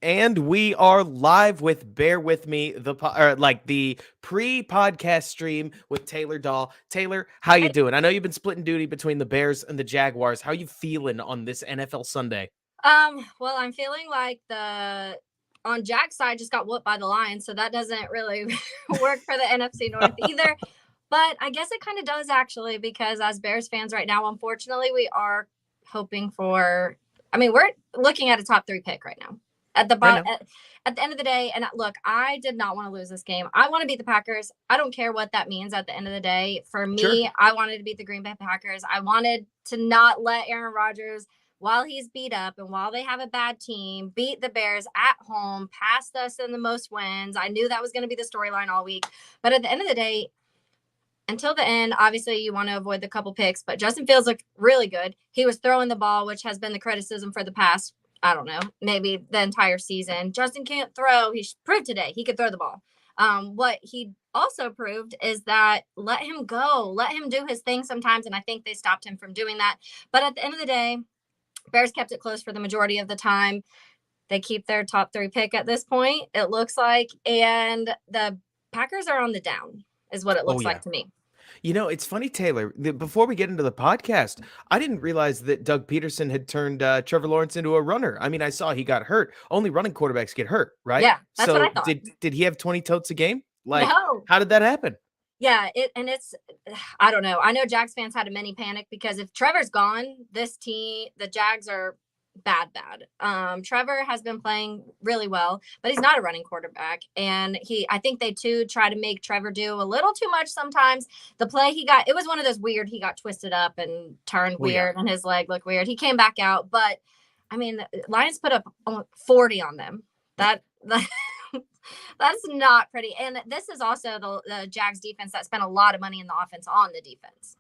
And we are live with Bear With Me, the pre-podcast stream with Taylor Dahl. Taylor, how you Hey, doing? I know you've been splitting duty between the Bears and the Jaguars. How you feeling on this NFL Sunday? well, I'm feeling like the on Jack's side just got whooped by the Lions, so that doesn't really work for the NFC North either. But I guess it kind of does actually, because as Bears fans right now, unfortunately, we are hoping for. I mean, we're looking at a top three pick right now. At the Right bot now. at the end of the day, and look, I did not want to lose this game. I want to beat the Packers. I don't care what that means at the end of the day. For Sure. me, I wanted to beat the Green Bay Packers. I wanted to not let Aaron Rodgers, while he's beat up and while they have a bad team, beat the Bears at home, past us in the most wins. I knew that was going to be the storyline all week. But at the end of the day, until the end, obviously you want to avoid the couple picks, but Justin Fields looked really good. He was throwing the ball, which has been the criticism for the past, I don't know, maybe the entire season. Justin can't throw. He proved today he could throw the ball. What he also proved is that let him go, let him do his thing sometimes. And I think they stopped him from doing that. But at the end of the day, Bears kept it close for the majority of the time. They keep their top three pick at this point, it looks like. And the Packers are on the down, is what it Oh looks yeah. like to me. You know, it's funny, Taylor. Before we get into the podcast, I didn't realize that Doug Peterson had turned Trevor Lawrence into a runner. I mean, I saw he got hurt. Only running quarterbacks get hurt, right? Yeah, that's what I So thought. did he have 20 totes a game? Like, No. how did that happen? Yeah, it's I don't know. I know Jags fans had a mini panic because if Trevor's gone, this team, the Jags are bad. Trevor has been playing really well, but he's not a running quarterback. And I think they too try to make Trevor do a little too much sometimes. The play he got, it was one of those weird, he got twisted up and turned Oh yeah. weird and his leg looked weird. He came back out, but I mean, the Lions put up 40 on them. That that's not pretty. And this is also the Jags defense that spent a lot of money in the offense on the defense.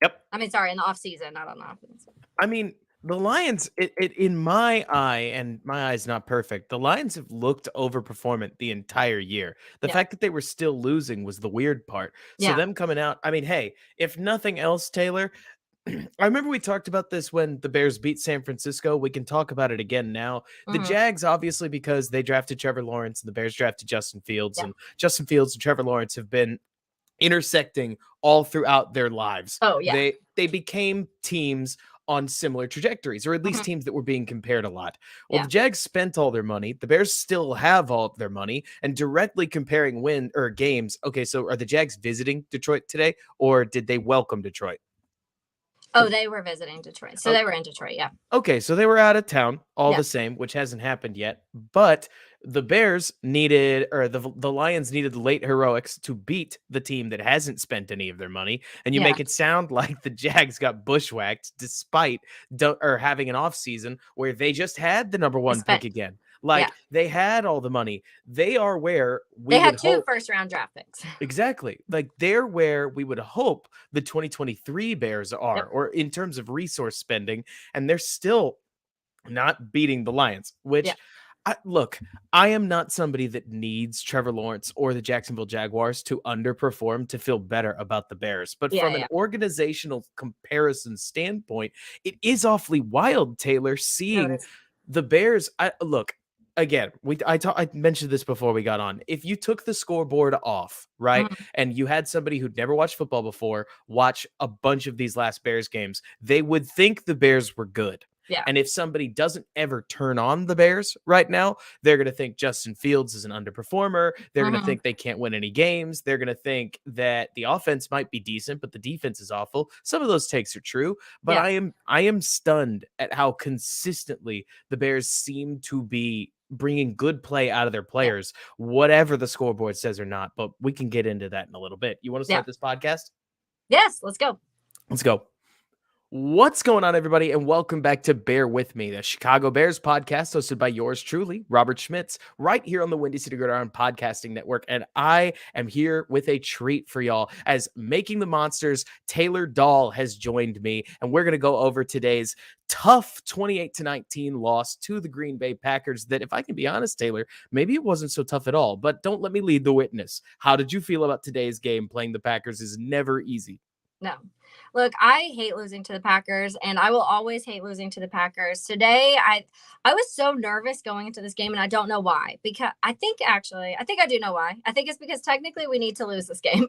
Yep. I mean, sorry, in the offseason, not on the offense. I mean, the Lions, in my eye, and my eye's not perfect, the Lions have looked overperformant the entire year. The Yeah. fact that they were still losing was the weird part. So Yeah. them coming out, I mean, hey, if nothing else, Taylor, I remember we talked about this when the Bears beat San Francisco. We can talk about it again now. The Mm-hmm. Jags, obviously, because they drafted Trevor Lawrence and the Bears drafted Justin Fields, Yeah. and Justin Fields and Trevor Lawrence have been intersecting all throughout their lives. Oh, yeah. They became teams on similar trajectories, or at least Mm-hmm. teams that were being compared a lot. Well, Yeah. the Jags spent all their money. The Bears still have all of their money, and directly comparing win or games. Okay, so are the Jags visiting Detroit today, or did they welcome Detroit? Oh, they were visiting Detroit. So Oh, they were in Detroit. Yeah. okay, so they were out of town all Yeah. the same, which hasn't happened yet. But the Bears needed, or the Lions needed the late heroics to beat the team that hasn't spent any of their money. And you Yeah. make it sound like the Jags got bushwhacked despite or having an offseason where they just had the number one pick Expect. again. Yeah. Like they had all the money. They are where we They would had two hope. first round draft picks. Exactly. Like they're where we would hope the 2023 Bears are, Yep. or in terms of resource spending, and they're still not beating the Lions, Yeah. which look, I am not somebody that needs Trevor Lawrence or the Jacksonville Jaguars to underperform to feel better about the Bears. But Yeah. from an Yeah. organizational comparison standpoint, it is awfully wild, Taylor, No, it seeing is. the Bears. Look, again, I mentioned this before we got on. If you took the scoreboard off, right, Mm-hmm. and you had somebody who'd never watched football before watch a bunch of these last Bears games, they would think the Bears were good. Yeah. And if somebody doesn't ever turn on the Bears right now, they're going to think Justin Fields is an underperformer. They're going to Mm-hmm. think they can't win any games. They're going to think that the offense might be decent, but the defense is awful. Some of those takes are true, but Yeah. I am stunned at how consistently the Bears seem to be bringing good play out of their players, whatever the scoreboard says or not. But we can get into that in a little bit. You want to Yeah. start this podcast? Yes. Let's go. Let's go. What's going on, everybody, and welcome back to Bear With Me, the Chicago Bears podcast hosted by yours truly, Robert Schmitz, right here on the Windy City Gridiron Podcasting Network. And I am here with a treat for y'all as Making the Monsters, Taylor Dahl has joined me, and we're going to go over today's tough 28-19 loss to the Green Bay Packers that, if I can be honest, Taylor, maybe it wasn't so tough at all, but don't let me lead the witness. How did you feel about today's game? Playing the Packers is never easy. No. Look, I hate losing to the Packers, and I will always hate losing to the Packers. Today, I was so nervous going into this game, and I don't know why. Because I think I do know why. I think it's because technically we need to lose this game,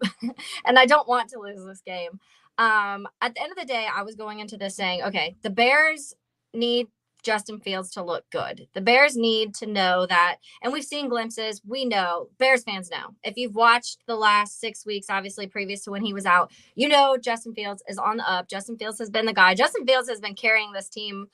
and I don't want to lose this game. At the end of the day, I was going into this saying, okay, the Bears need Justin Fields to look good. The Bears need to know that, and we've seen glimpses. We know, Bears fans know. If you've watched the last 6 weeks, obviously previous to when he was out, you know Justin Fields is on the up. Justin Fields has been the guy. Justin Fields has been carrying this team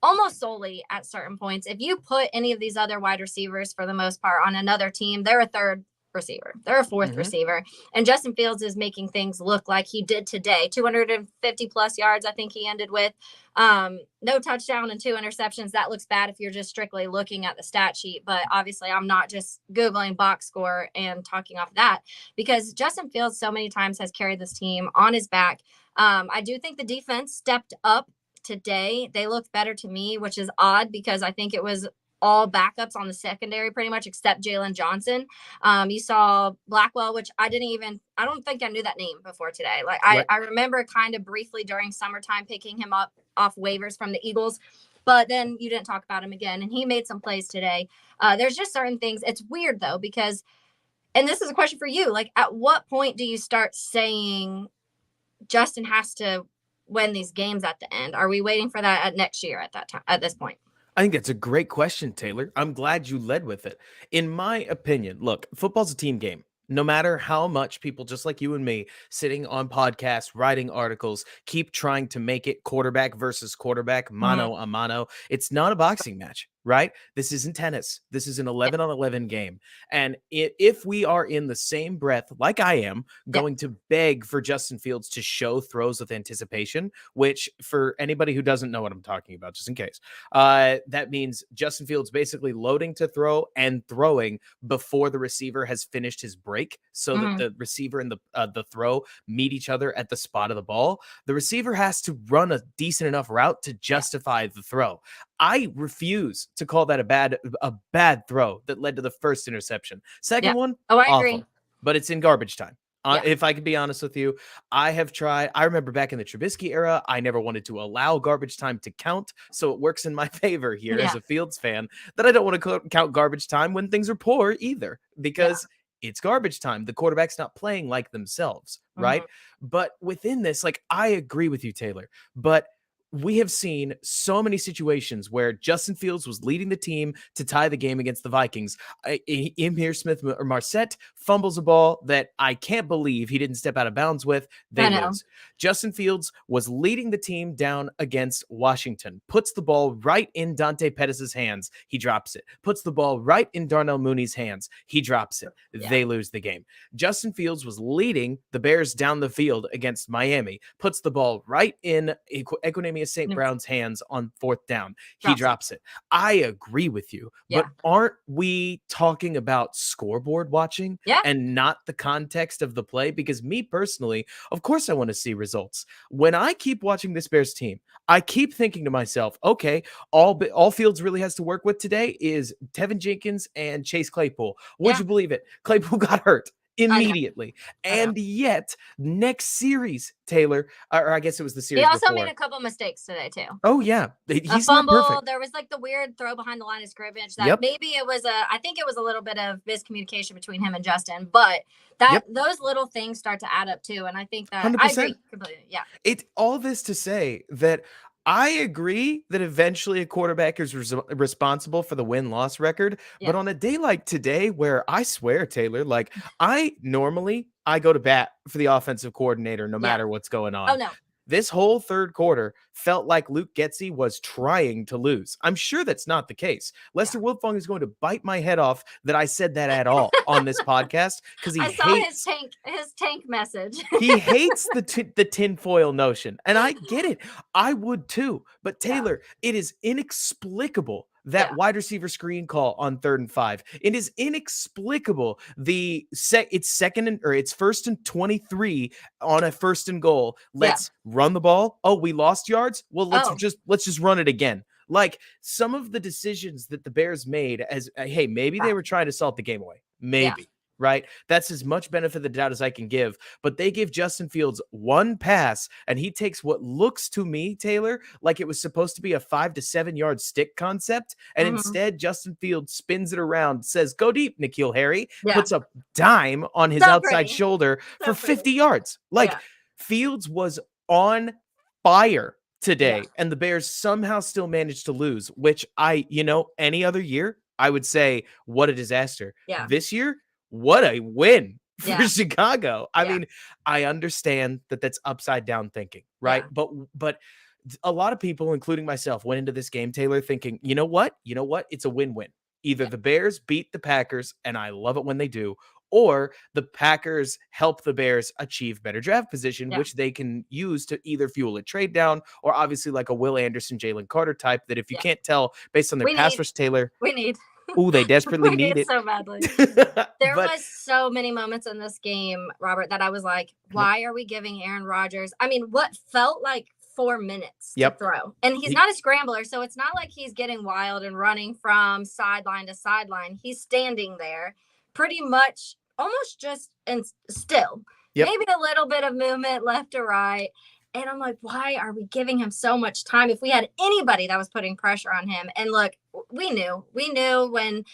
almost solely at certain points. If you put any of these other wide receivers, for the most part, on another team, they're a third receiver. They're a 4th receiver. And Justin Fields is making things look like he did today. 250 plus yards, I think he ended with. No touchdown and 2 interceptions. That looks bad if you're just strictly looking at the stat sheet. But obviously, I'm not just Googling box score and talking off that, because Justin Fields so many times has carried this team on his back. I do think the defense stepped up today. They looked better to me, which is odd because I think it was all backups on the secondary pretty much except Jalen Johnson. You saw Blackwell, which I don't think I knew that name before today. Like I remember kind of briefly during summertime picking him up off waivers from the Eagles, but then you didn't talk about him again, and he made some plays today. There's just certain things. It's weird though, because, and this is a question for you, like at what point do you start saying Justin has to win these games at the end? Are we waiting for that at next year at that time, at this point? I think that's a great question, Taylor. I'm glad you led with it. In my opinion, look, football's a team game. No matter how much people just like you and me sitting on podcasts, writing articles, keep trying to make it quarterback versus quarterback, mano a mano, it's not a boxing match, right? This isn't tennis. This is an 11-on-11 game. And if we are in the same breath, like I am, going to beg for Justin Fields to show throws with anticipation, which for anybody who doesn't know what I'm talking about, just in case, that means Justin Fields basically loading to throw and throwing before the receiver has finished his break, so that the receiver and the throw meet each other at the spot of the ball. The receiver has to run a decent enough route to justify the throw. I refuse to call that a bad throw that led to the first interception. Second one, I agree. But it's in garbage time. If I could be honest with you, I have tried. I remember back in the Trubisky era, I never wanted to allow garbage time to count. So it works in my favor here as a Fields fan that I don't want to count garbage time when things are poor either, because it's garbage time. The quarterback's not playing like themselves, right? But within this, like, I agree with you, Taylor, but we have seen so many situations where Justin Fields was leading the team to tie the game against the Vikings. Emir Smith or Marset fumbles a ball that I can't believe he didn't step out of bounds with. They lose. Justin Fields was leading the team down against Washington, puts the ball right in Dante Pettis' hands. He drops it. Puts the ball right in Darnell Mooney's hands. He drops it. They lose the game. Justin Fields was leading the Bears down the field against Miami, puts the ball right in Equinemius St. Brown's hands on 4th down. He drops it. I agree with you, but aren't we talking about scoreboard watching and not the context of the play? Because me personally, of course I want to see results. When I keep watching this Bears team, I keep thinking to myself, okay, all Fields really has to work with today is Tevin Jenkins and Chase Claypool. Would you believe it? Claypool got hurt immediately. And yet, next series, Taylor, or I guess it was the series he also before. made a couple mistakes today too. Oh yeah, he's a fumble. Not perfect. There was like the weird throw behind the line of scrimmage that maybe it was I think it was a little bit of miscommunication between him and Justin, but that those little things start to add up too. And I think that 100%. I agree completely. Yeah. It's all this to say that I agree that eventually a quarterback is responsible for the win-loss record. But on a day like today, where I swear, Taylor, like I go to bat for the offensive coordinator no matter what's going on. Oh, no. This whole third quarter felt like Luke Getsy was trying to lose. I'm sure that's not the case. Lester Wiltfong is going to bite my head off that I said that at all on this podcast, because I saw his tank message. He hates the tinfoil notion, and I get it. I would too. But Taylor, it is inexplicable that wide receiver screen call on 3rd and 5. It is inexplicable. It's first and 23 on a 1st and goal. Let's run the ball. Oh, we lost yards. Well, let's just run it again. Like, some of the decisions that the Bears made as, hey, maybe they were trying to salt the game away. Maybe. right? That's as much benefit of the doubt as I can give. But they give Justin Fields one pass, and he takes what looks to me, Taylor, like it was supposed to be a 5 to 7 yard stick concept. And Mhm. instead, Justin Fields spins it around, says, "Go deep, N'Keal Harry," Yeah. puts a dime on his So outside pretty. shoulder for So pretty. 50 yards. Like Yeah. Fields was on fire Yeah. today, and the Bears somehow still managed to lose, which any other year, I would say, what a disaster. Yeah. This year, what a win for Yeah. Chicago. I Yeah. mean, I understand that that's upside down thinking, right? Yeah. But a lot of people, including myself, went into this game, Taylor, thinking, you know what? It's a win-win. Either Yeah. the Bears beat the Packers, and I love it when they do, or the Packers help the Bears achieve better draft position, Yeah. which they can use to either fuel a trade down or obviously like a Will Anderson, Jalen Carter type that if you Yeah. can't tell based on their We pass need. rush, Taylor, We need. they desperately We need need it. so badly. There But was so many moments in this game, Robert, that I was like, why are we giving Aaron Rodgers? I mean, what felt like 4 minutes to throw? And he's not a scrambler, so it's not like he's getting wild and running from sideline to sideline. He's standing there pretty much almost just and still. Maybe a little bit of movement left to right. And I'm like, why are we giving him so much time? If we had anybody that was putting pressure on him, and look, we knew when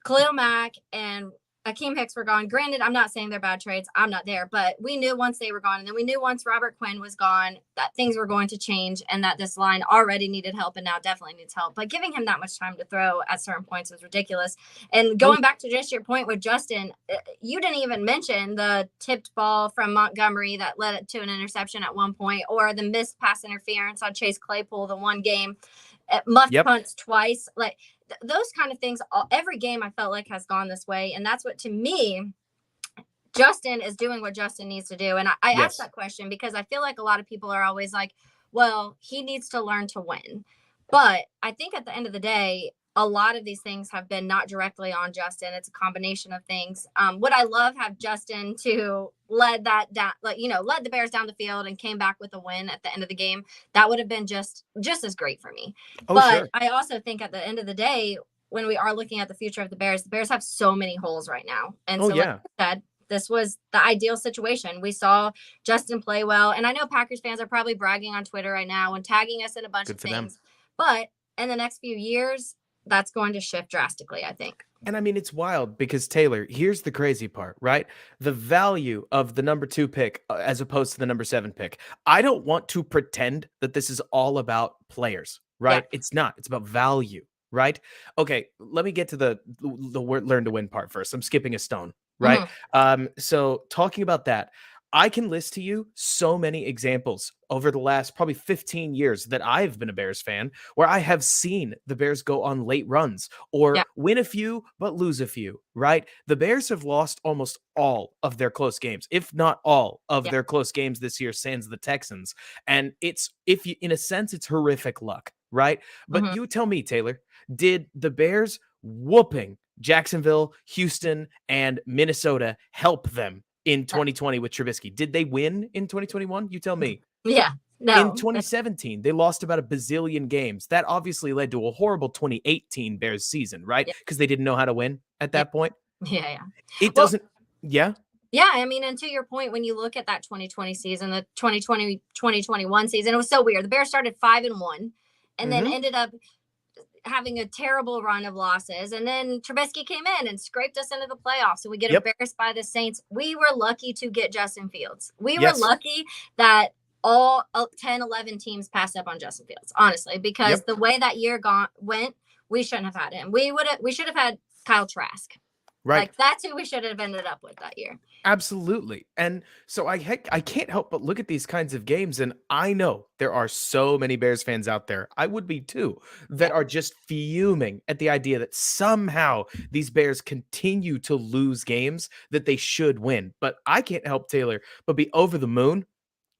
Khalil Mack and Akeem Hicks were gone. Granted, I'm not saying they're bad trades. I'm not there, but we knew once they were gone, and then we knew once Robert Quinn was gone that things were going to change and that this line already needed help and now definitely needs help. But giving him that much time to throw at certain points was ridiculous. And going back to just your point with Justin, you didn't even mention the tipped ball from Montgomery that led it to an interception at one point, or the missed pass interference on Chase Claypool the one game, muffed punts twice. Like those kind of things, every game I felt like has gone this way. And that's what, to me, Justin is doing what Justin needs to do. And I asked that question because I feel like a lot of people are always like, well, he needs to learn to win. But I think at the end of the day, a lot of these things have been not directly on Justin. It's a combination of things. Would I love have Justin to led the Bears down the field and came back with a win at the end of the game? That would have been just as great for me. But I also think at the end of the day, when we are looking at the future of the Bears have so many holes right now. And like I said, this was the ideal situation. We saw Justin play well. And I know Packers fans are probably bragging on Twitter right now and tagging us in a bunch of things. But in the next few years, that's going to shift drastically, I think. And I mean, it's wild because, Taylor, here's the crazy part, right? The value of the number 2 pick as opposed to the number 7 pick. I don't want to pretend that this is all about players, right? Yeah. It's not. It's about value, right? Okay, let me get to the word learn to win part first. I'm skipping a stone, right? So talking about that, I can list to you so many examples over the last probably 15 years that I've been a Bears fan where I have seen the Bears go on late runs or win a few, but lose a few, right? The Bears have lost almost all of their close games, if not all of their close games this year, sans the Texans. And in a sense, it's horrific luck, right? But you tell me, Taylor, did the Bears whooping Jacksonville, Houston, and Minnesota help them in 2020 with Trubisky? Did they win in 2021? You tell me. Yeah. No. In 2017, they lost about a bazillion games. That obviously led to a horrible 2018 Bears season, right? Because they didn't know how to win at that point. Yeah. It doesn't. Yeah. Yeah, I mean, and to your point, when you look at that 2020 season, the 2020-2021 season, it was so weird. The Bears started 5-1 and then ended up having a terrible run of losses. And then Trubisky came in and scraped us into the playoffs. And we get embarrassed by the Saints. We were lucky to get Justin Fields. We were lucky that all 10, 11 teams passed up on Justin Fields, honestly, because the way that year went, we shouldn't have had him. We should have had Kyle Trask. Right. Like, that's who we should have ended up with that year. Absolutely. And so I can't help but look at these kinds of games. And I know there are so many Bears fans out there, I would be too, that are just fuming at the idea that somehow these Bears continue to lose games that they should win. But I can't help, Taylor, but be over the moon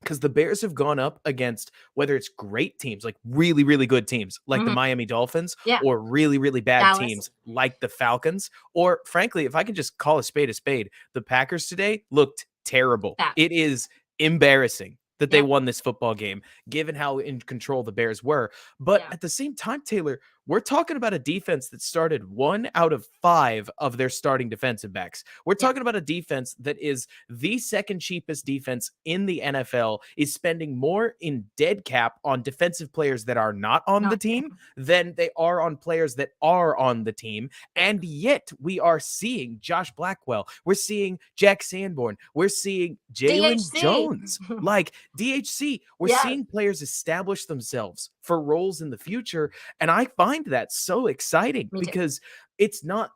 because the Bears have gone up against whether it's great teams, like really, really good teams like the Miami Dolphins, or really, really bad teams like the Falcons, or frankly, if I can just call a spade, the Packers today looked terrible. It is embarrassing that they won this football game, given how in control the Bears were. But at the same time, Taylor, we're talking about a defense that started 1 out of 5 of their starting defensive backs. We're Yeah. talking about a defense that is the second cheapest defense in the NFL, is spending more in dead cap on defensive players that are not on the Not team than they are on players that are on the team. Yeah. And yet we are seeing Josh Blackwell. We're seeing Jack Sanborn. We're seeing Jalen DHC. Jones, like DHC. We're Yeah. seeing players establish themselves for roles in the future. And I find that so exciting Me too. because it's not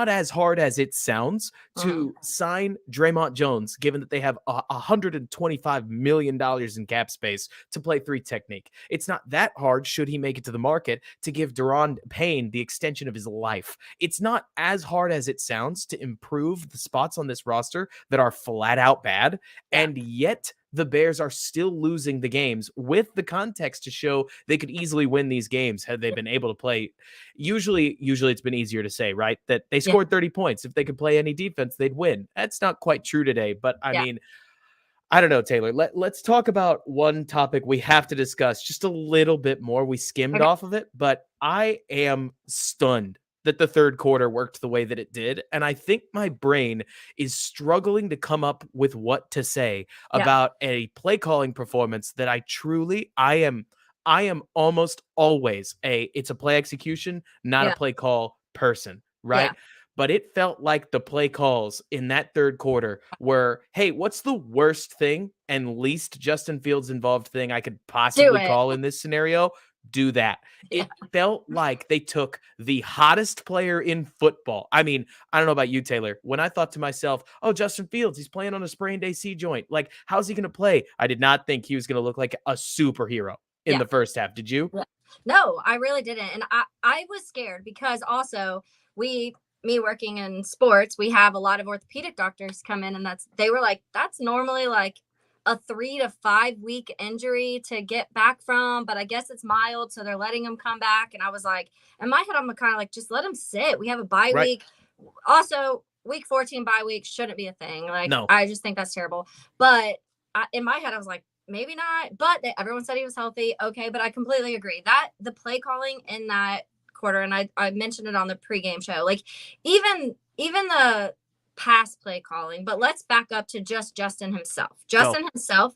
as hard as it sounds to sign Draymond Jones, given that they have $125 million in cap space to play 3 technique. It's not that hard, should he make it to the market, to give Deron Payne the extension of his life. It's not as hard as it sounds to improve the spots on this roster that are flat out bad. Yeah. And yet the Bears are still losing the games with the context to show they could easily win these games had they been able to play. Usually it's been easier to say, right, that they scored 30 points. If they could play any defense, they'd win. That's not quite true today, but I mean, I don't know, Taylor. Let's talk about one topic we have to discuss just a little bit more. We skimmed off of it, but I am stunned that the third quarter worked the way that it did. And I think my brain is struggling to come up with what to say about a play calling performance that I am almost always it's a play execution, not a play call person, right? But it felt like the play calls in that third quarter were, hey, what's the worst thing and least Justin Fields involved thing I could possibly call in this scenario? Do that. It felt like they took the hottest player in football. I mean, I don't know about you, Taylor. When I thought to myself, oh, Justin Fields, he's playing on a sprained AC joint. Like, how's he going to play? I did not think he was going to look like a superhero in the first half. Did you? No, I really didn't. And I was scared because also me working in sports, we have a lot of orthopedic doctors come in, and they were like, that's normally like a 3 to 5 week injury to get back from, but I guess it's mild, so they're letting him come back. And I was like, in my head, I'm kind of like, just let him sit. We have a bye week. Also, week 14 bye week shouldn't be a thing. Like, no. I just think that's terrible. But in my head, I was like, maybe not. But everyone said he was healthy. Okay, but I completely agree that the play calling in that quarter, and I mentioned it on the pregame show, like even the pass play calling, but let's back up to just Justin himself. Himself,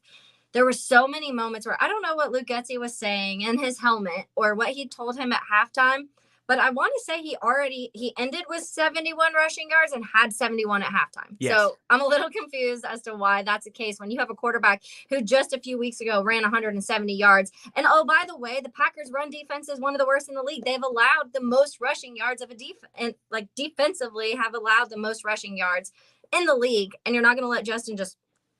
there were so many moments where I don't know what Luke Getsy was saying in his helmet or what he told him at halftime, but I want to say he ended with 71 rushing yards and had 71 at halftime. Yes. So I'm a little confused as to why that's the case when you have a quarterback who just a few weeks ago ran 170 yards. And oh, by the way, the Packers run defense is one of the worst in the league. They've allowed the most rushing yards of a and like defensively have allowed the most rushing yards in the league. And you're not going to let Justin just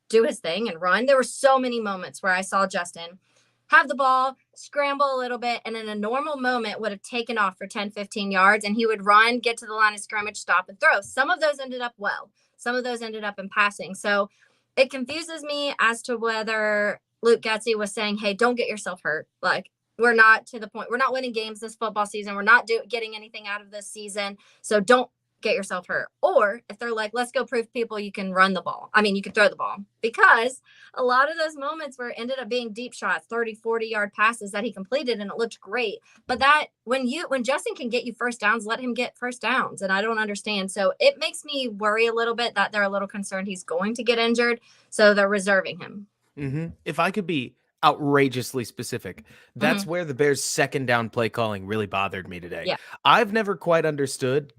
do his thing and run. There were so many moments where I saw Justin have the ball, scramble a little bit, and in a normal moment would have taken off for 10, 15 yards, and he would run, get to the line of scrimmage, stop, and throw. Some of those ended up well. Some of those ended up in passing. So it confuses me as to whether Luke Getsy was saying, hey, don't get yourself hurt. Like, we're not to the point. We're not winning games this football season. We're not getting anything out of this season. So don't get yourself hurt. Or if they're like, let's go prove people you can run the ball. I mean, you can throw the ball, because a lot of those moments where it ended up being deep shots, 30, 40-yard passes that he completed, and it looked great. But that when Justin can get you first downs, let him get first downs. And I don't understand. So it makes me worry a little bit that they're a little concerned he's going to get injured. So they're reserving him. Mm-hmm. If I could be outrageously specific, that's where the Bears' second down play calling really bothered me today. Yeah. I've never quite understood,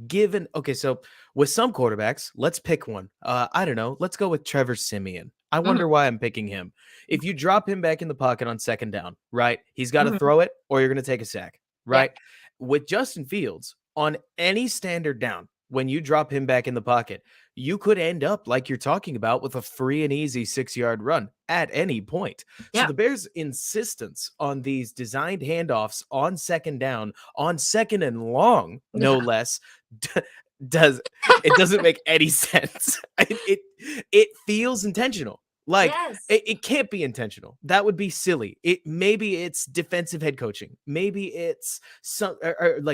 so with some quarterbacks, let's pick one. I don't know. Let's go with Trevor Siemian. I wonder why I'm picking him. If you drop him back in the pocket on second down, right, he's got to throw it or you're going to take a sack, right? Yeah. With Justin Fields, on any standard down, when you drop him back in the pocket, you could end up like you're talking about with a free and easy 6-yard run at any point. Yeah. So the Bears' insistence on these designed handoffs on second down, on second and long, no less, doesn't make any sense. It feels intentional. Like, it can't be intentional. That would be silly. Maybe it's defensive head coaching. Maybe it's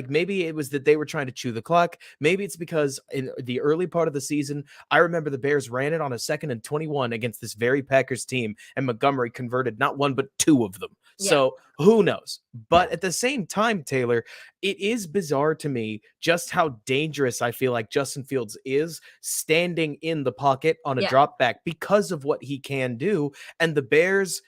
maybe it was that they were trying to chew the clock. Maybe it's because in the early part of the season, I remember the Bears ran it on a 2nd and 21 against this very Packers team, and Montgomery converted not one but 2 of them. Yeah. So Who knows? But Yeah. at the same time, Taylor, it is bizarre to me just how dangerous I feel like Justin Fields is standing in the pocket on a Yeah. drop back because of what he can do. And the Bears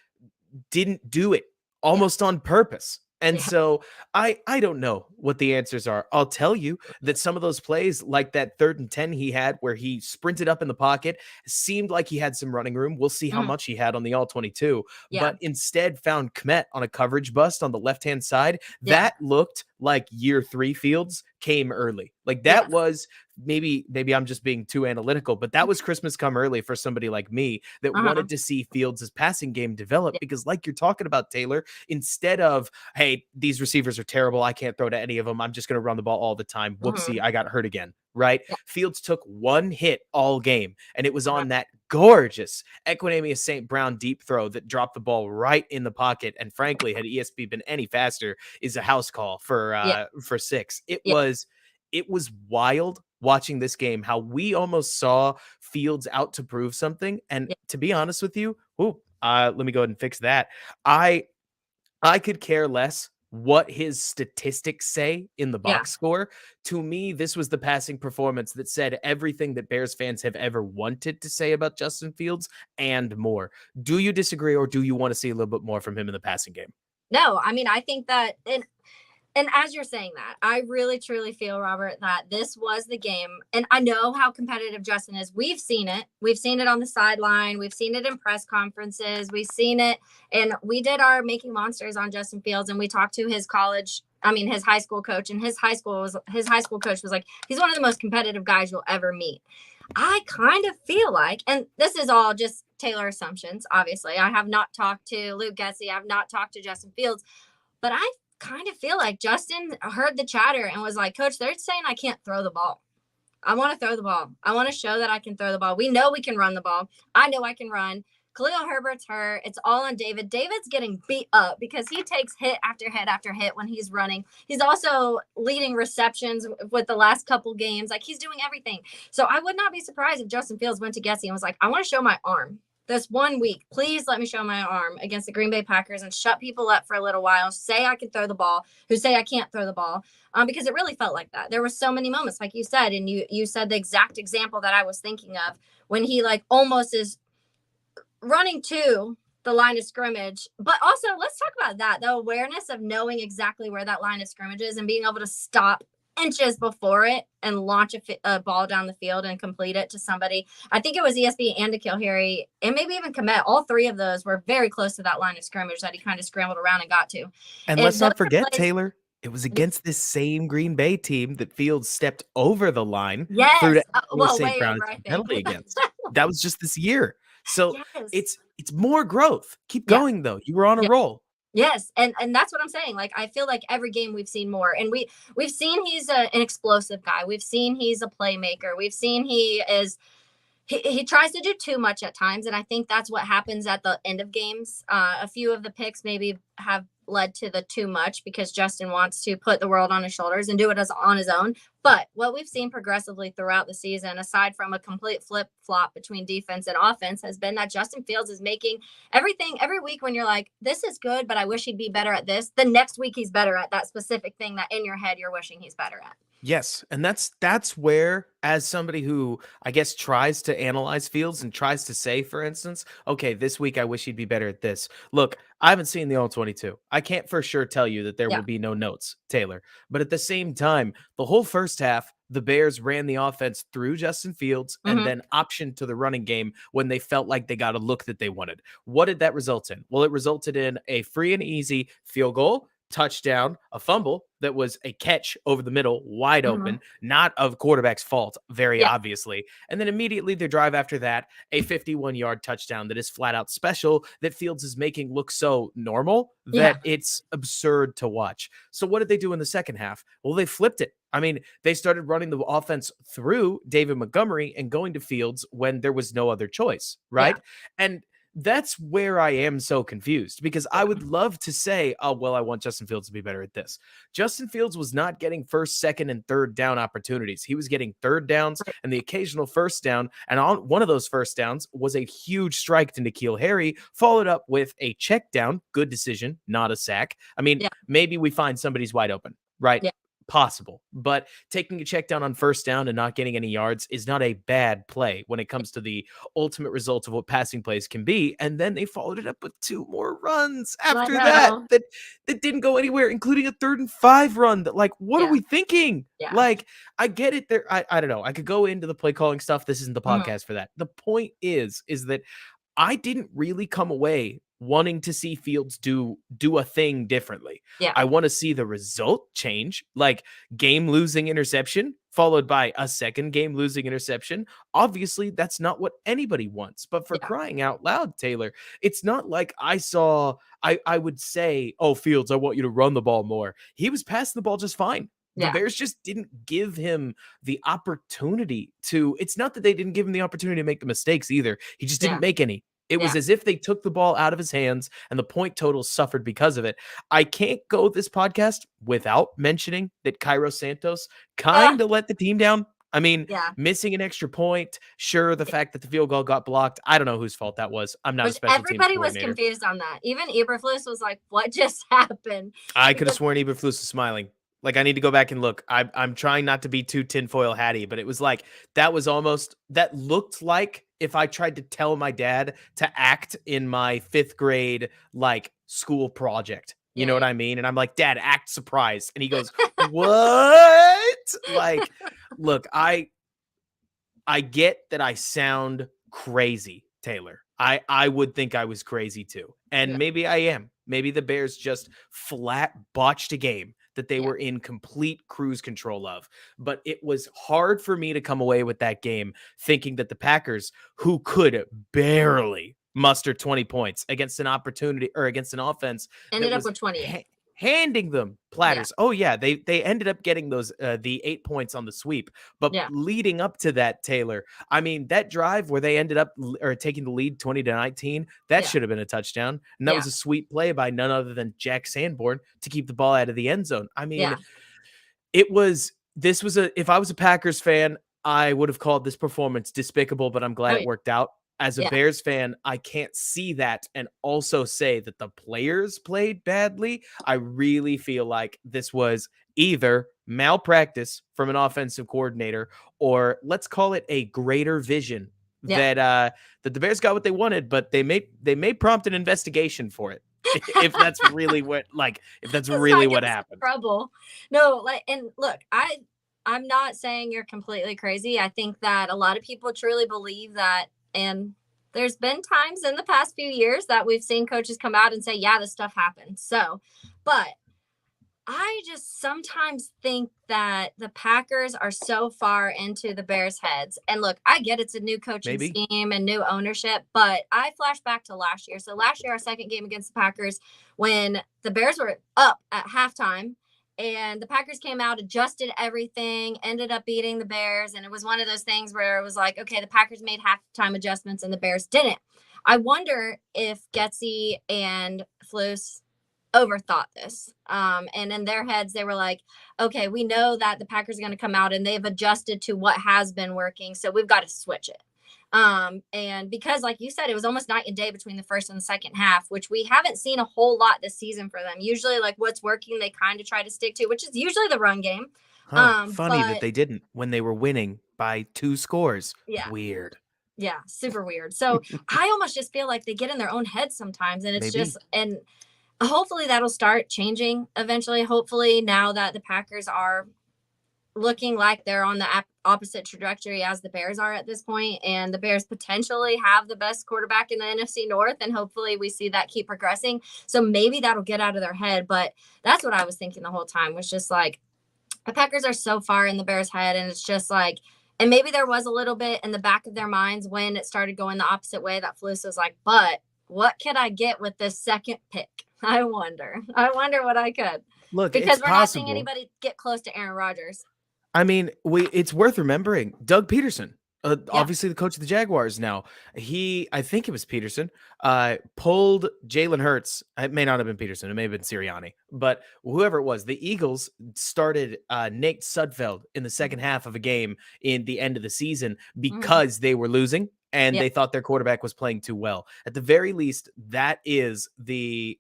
didn't do it Yeah. almost on purpose. And Yeah. so I don't know what the answers are. I'll tell you that some of those plays, like that 3rd and 10 he had where he sprinted up in the pocket, seemed like he had some running room. We'll see how Mhm. much he had on the all 22, Yeah. but instead found Kmet on a coverage bust on the left-hand side. Yeah. That looked like year 3 Fields came early. Like Yeah. that was maybe I'm just being too analytical, but that was Christmas come early for somebody like me that Uh-huh. wanted to see Fields' passing game develop Yeah. because like you're talking about, Taylor, instead of, hey, these receivers are terrible, I can't throw to any of them, I'm just going to run the ball all the time. Whoopsie, Mhm. I got hurt again, right? Yeah. Fields took one hit all game, and it was Uh-huh. on that gorgeous Equanimeous St. Brown deep throw that dropped the ball right in the pocket. And frankly, had ESP been any faster, is a house call Yeah. for 6. Yeah. It was wild watching this game, how we almost saw Fields out to prove something. And Yeah. to be honest with you, let me go ahead and fix that. I I could care less what his statistics say in the Yeah. box score. To me, this was the passing performance that said everything that Bears fans have ever wanted to say about Justin Fields and more. Do you disagree, or do you want to see a little bit more from him in the passing game? No, I mean, I think that, and as you're saying that, I really truly feel, Robert, that this was the game. And I know how competitive Justin is. We've seen it. We've seen it on the sideline. We've seen it in press conferences. We've seen it. And we did our Making Monsters on Justin Fields, and we talked to his his high school coach, and his high school coach was like, he's one of the most competitive guys you'll ever meet. I kind of feel like, and this is all just Taylor assumptions, obviously. I have not talked to Luke Getsy. I've not talked to Justin Fields, but I kind of feel like Justin heard the chatter and was like, Coach, they're saying I can't throw the ball. I want to throw the ball. I want to show that I can throw the ball. We know we can run the ball. I know I can run. Khalil Herbert's hurt. It's all on David. David's getting beat up because he takes hit after hit after hit when he's running. He's also leading receptions with the last couple games. Like, he's doing everything. So I would not be surprised if Justin Fields went to Getsy and was like, I want to show my arm this 1 week. Please let me show my arm against the Green Bay Packers and shut people up for a little while. Say I can throw the ball, who say I can't throw the ball. Because it really felt like that. There were so many moments, like you said, and you said the exact example that I was thinking of, when he like almost is running to the line of scrimmage. But also, let's talk about that, the awareness of knowing exactly where that line of scrimmage is and being able to stop inches before it and launch a ball down the field and complete it to somebody. I think it was ESB and Akil Harry, and maybe even Komet. All 3 of those were very close to that line of scrimmage that he kind of scrambled around and got to. And And let's those not are forget, plays. Taylor, it was against this same Green Bay team that Fields stepped over the line through Yes. to Well, St. way Brown over, I think. penalty against. That was just this year. So Yes. it's more growth. Keep Yeah. going though. You were on a Yeah. roll. Yes, and that's what I'm saying. Like, I feel like every game we've seen more, and we've seen he's an explosive guy. We've seen he's a playmaker. We've seen he tries to do too much at times, and I think that's what happens at the end of games. A few of the picks maybe have led to the too much because Justin wants to put the world on his shoulders and do it on his own. But what we've seen progressively throughout the season, aside from a complete flip flop between defense and offense, has been that Justin Fields is making everything every week. When you're like, this is good, but I wish he'd be better at this, the next week he's better at that specific thing that in your head you're wishing he's better at. Yes, and that's where, as somebody who I guess tries to analyze Fields and tries to say, for instance, okay, this week I wish he'd be better at this. Look, I haven't seen the all 22. I can't for sure tell you that there Yeah. will be no notes, Taylor. But at the same time, the whole first half, the Bears ran the offense through Justin Fields and then optioned to the running game when they felt like they got a look that they wanted. What did that result in? Well, it resulted in a free and easy field goal, touchdown, a fumble that was a catch over the middle, wide open, not of quarterback's fault, very Yeah. obviously. And then immediately their drive after that, a 51-yard touchdown that is flat out special that Fields is making look so normal that it's absurd to watch. So what did they do in the second half? Well, they flipped it. I mean, they started running the offense through David Montgomery and going to Fields when there was no other choice, right? And that's where I am so confused, because I would love to say, oh, well, I want Justin Fields to be better at this. Justin Fields was not getting first, second, and third down opportunities. He was getting third downs and the occasional first down. And on one of those first downs was a huge strike to N'Keal Harry, followed up with a check down. Good decision, not a sack. I mean, Yeah. maybe we find somebody's wide open, right? Yeah. Possible, but taking a check down on first down and not getting any yards is not a bad play when it comes to the ultimate results of what passing plays can be. And then they followed it up with 2 more runs after that didn't go anywhere, including a 3rd and 5 run. That, like, what are we thinking? Yeah. Like, I get it there. I don't know. I could go into the play calling stuff. This isn't the podcast for that. The point is that I didn't really come away wanting to see Fields do a thing differently. Yeah. I want to see the result change, like game-losing interception followed by a second game-losing interception. Obviously, that's not what anybody wants. But for crying out loud, Taylor, it's not like I would say, oh, Fields, I want you to run the ball more. He was passing the ball just fine. The Bears just didn't give him the opportunity to. It's not that they didn't give him the opportunity to make the mistakes either. He just didn't make any. It was as if they took the ball out of his hands and the point total suffered because of it. I can't go this podcast without mentioning that Cairo Santos kind of let the team down. I mean, missing an extra point. Sure, the fact that the field goal got blocked. I don't know whose fault that was. I'm not a special teams coordinator. Everybody was confused on that. Even Eberflus was like, what just happened? I could have sworn Eberflus was smiling. Like, I need to go back and look. I'm trying not to be too tinfoil hatty, but it was like, that looked like if I tried to tell my dad to act in my 5th grade, like, school project. You know what I mean? And I'm like, Dad, act surprised. And he goes, what? Like, look, I get that I sound crazy, Taylor. I would think I was crazy too. And maybe I am. Maybe the Bears just flat botched a game that they were in complete cruise control of. But it was hard for me to come away with that game thinking that the Packers, who could barely muster 20 points against an opportunity or against an offense, ended up with 28. Handing them platters. Oh yeah, they ended up getting those the 8 points on the sweep. But leading up to that, Taylor, I mean, that drive where they ended up taking the lead 20-19, that should have been a touchdown. And that was a sweet play by none other than Jack Sanborn to keep the ball out of the end zone. I mean, if I was a Packers fan, I would have called this performance despicable, but I'm glad it worked out. As a Bears fan, I can't see that and also say that the players played badly. I really feel like this was either malpractice from an offensive coordinator, or let's call it a greater vision that the Bears got what they wanted, but they may prompt an investigation for it. If that's really what happened. Trouble. No, and look, I'm not saying you're completely crazy. I think that a lot of people truly believe that. And there's been times in the past few years that we've seen coaches come out and say, yeah, this stuff happened. So, but I just sometimes think that the Packers are so far into the Bears' heads. And look, I get it's a new coaching scheme and new ownership, but I flash back to last year. So last year, our second game against the Packers, when the Bears were up at halftime, and the Packers came out, adjusted everything, ended up beating the Bears. And it was one of those things where it was like, okay, the Packers made halftime adjustments and the Bears didn't. I wonder if Getsy and Flus overthought this. And in their heads, they were like, okay, we know that the Packers are going to come out and they've adjusted to what has been working. So we've got to switch it. And because, like you said, it was almost night and day between the first and the second half, which we haven't seen a whole lot this season for them. Usually, like, what's working, they kind of try to stick to, which is usually the run game. Funny that they didn't when they were winning by 2 scores. Yeah. Weird. Yeah, super weird. So I almost just feel like they get in their own heads sometimes, and it's and hopefully that'll start changing eventually. Hopefully now that the Packers are looking like they're on the opposite trajectory as the Bears are at this point, and the Bears potentially have the best quarterback in the NFC North, and hopefully we see that keep progressing. So maybe that'll get out of their head. But that's what I was thinking the whole time, was just like, the Packers are so far in the Bears' head, and it's just like, and maybe there was a little bit in the back of their minds when it started going the opposite way that Flus was like, but what could I get with this second pick? I wonder what I could. Look, because we're not seeing anybody get close to Aaron Rodgers. I mean, it's worth remembering Doug Peterson. Yeah. Obviously the coach of the Jaguars now. I think it was Peterson, pulled Jalen Hurts. It may not have been Peterson. It may have been Sirianni, but whoever it was, the Eagles started Nate Sudfeld in the second Mhm. half of a game in the end of the season Mhm. because they were losing and Yeah. they thought their quarterback was playing too well. At the very least, that is the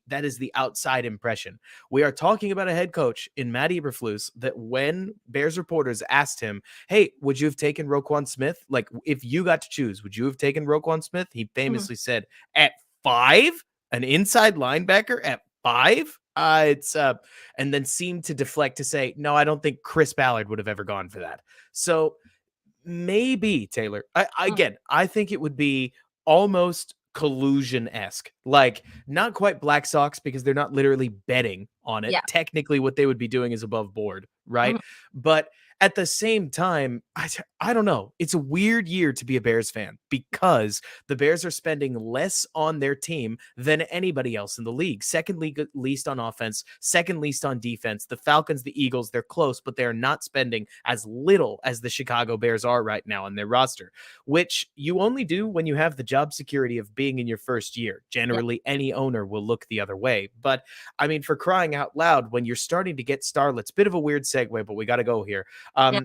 outside impression. We are talking about a head coach in Matt Eberflus that when Bears reporters asked him, hey, would you have taken Roquan Smith? Like, if you got to choose, would you have taken Roquan Smith? He Mhm. famously said, at 5, an inside linebacker at 5. And then seemed to deflect to say, no, I don't think Chris Ballard would have ever gone for that. So maybe Taylor. Mm. Again, I think it would be almost collusion esque, like not quite Black Sox because they're not literally betting on it. Yeah. Technically, what they would be doing is above board, right? Mhm. But at the same time, I don't know. It's a weird year to be a Bears fan because the Bears are spending less on their team than anybody else in the league. Second least on offense, second least on defense. The Falcons, the Eagles, they're close, but they're not spending as little as the Chicago Bears are right now on their roster, which you only do when you have the job security of being in your first year. Yeah. Generally, any owner will look the other way. But I mean, for crying out loud, when you're starting to get starlets, bit of a weird segue, but we got to go here. Yeah.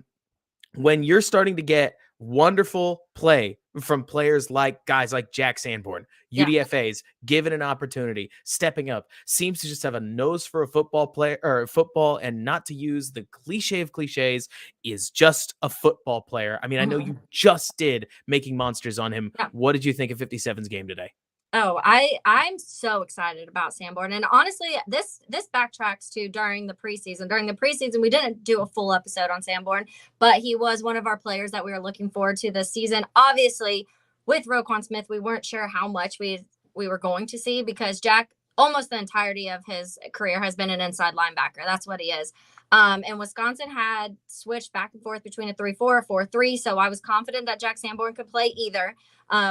When you're starting to get wonderful play from players like guys like Jack Sanborn, Yeah. UDFAs, given an opportunity, stepping up, seems to just have a nose for a football player or football, and not to use the cliche of cliches, is just a football player. I mean, I know Mhm. you just did making monsters on him. Yeah. What did you think of 57's game today? Oh, I'm so excited about Sanborn, and honestly, this backtracks to during the preseason. During the preseason, we didn't do a full episode on Sanborn, but he was one of our players that we were looking forward to this season. Obviously, with Roquan Smith, we weren't sure how much we were going to see because Jack almost the entirety of his career has been an inside linebacker. That's what he is. And Wisconsin had switched back and forth between a 3-4, a 4-3. So I was confident that Jack Sanborn could play either.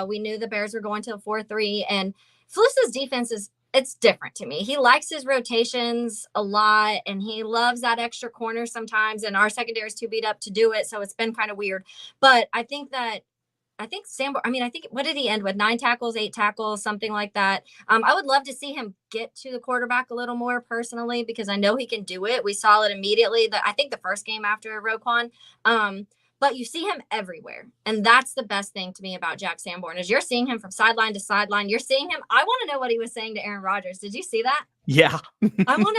We knew the Bears were going to a 4-3, and Flus's defense is it's different to me. He likes his rotations a lot, and he loves that extra corner sometimes. And our secondary is too beat up to do it, so it's been kind of weird. But I think Sanborn. I mean, I think what did he end with? 9 tackles, 8 tackles, something like that. I would love to see him get to the quarterback a little more personally because I know he can do it. We saw it immediately. I think the first game after Roquan. But you see him everywhere, and that's the best thing to me about Jack Sanborn is you're seeing him from sideline to sideline. You're seeing him. I want to know what he was saying to Aaron Rodgers. Did you see that? Yeah. I want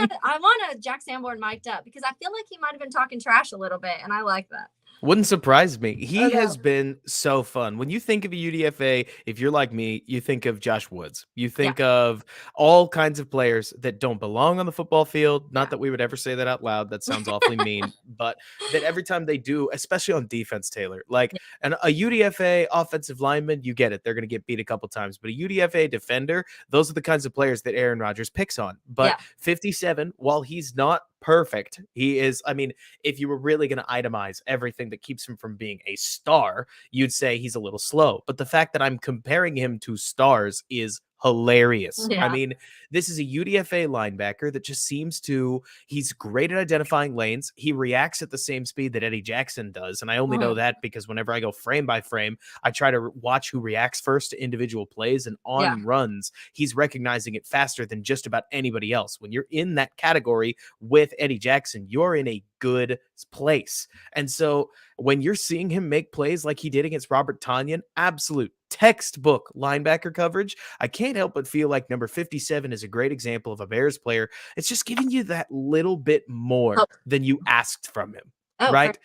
to Jack Sanborn mic'd up because I feel like he might have been talking trash a little bit, and I like that. Wouldn't surprise me. He Okay. has been so fun. When you think of a UDFA, if you're like me, you think of Josh Woods. You Yeah. think of all kinds of players that don't belong on the football field. Not Yeah. that we would ever say that out loud. That sounds awfully mean. But that every time they do, especially on defense, Taylor, like a UDFA offensive lineman, you get it. They're going to get beat a couple times. But a UDFA defender, those are the kinds of players that Aaron Rodgers picks on. But Yeah. 57, while he's not perfect, he is, I mean, if you were really going to itemize everything that keeps him from being a star, you'd say he's a little slow. But the fact that I'm comparing him to stars is hilarious. I Yeah. mean, this is a UDFA linebacker that just seems to, he's great at identifying lanes. He reacts at the same speed that Eddie Jackson does. And I only know that because whenever I go frame by frame, I try to watch who reacts first to individual plays, and on runs, he's recognizing it faster than just about anybody else. When you're in that category with Eddie Jackson, you're in a good place. And so when you're seeing him make plays like he did against Robert Tonyan, absolute textbook linebacker coverage, I can't help but feel like number 57 is a great example of a Bears player. It's just giving you that little bit more Oh. than you asked from him, Oh, right?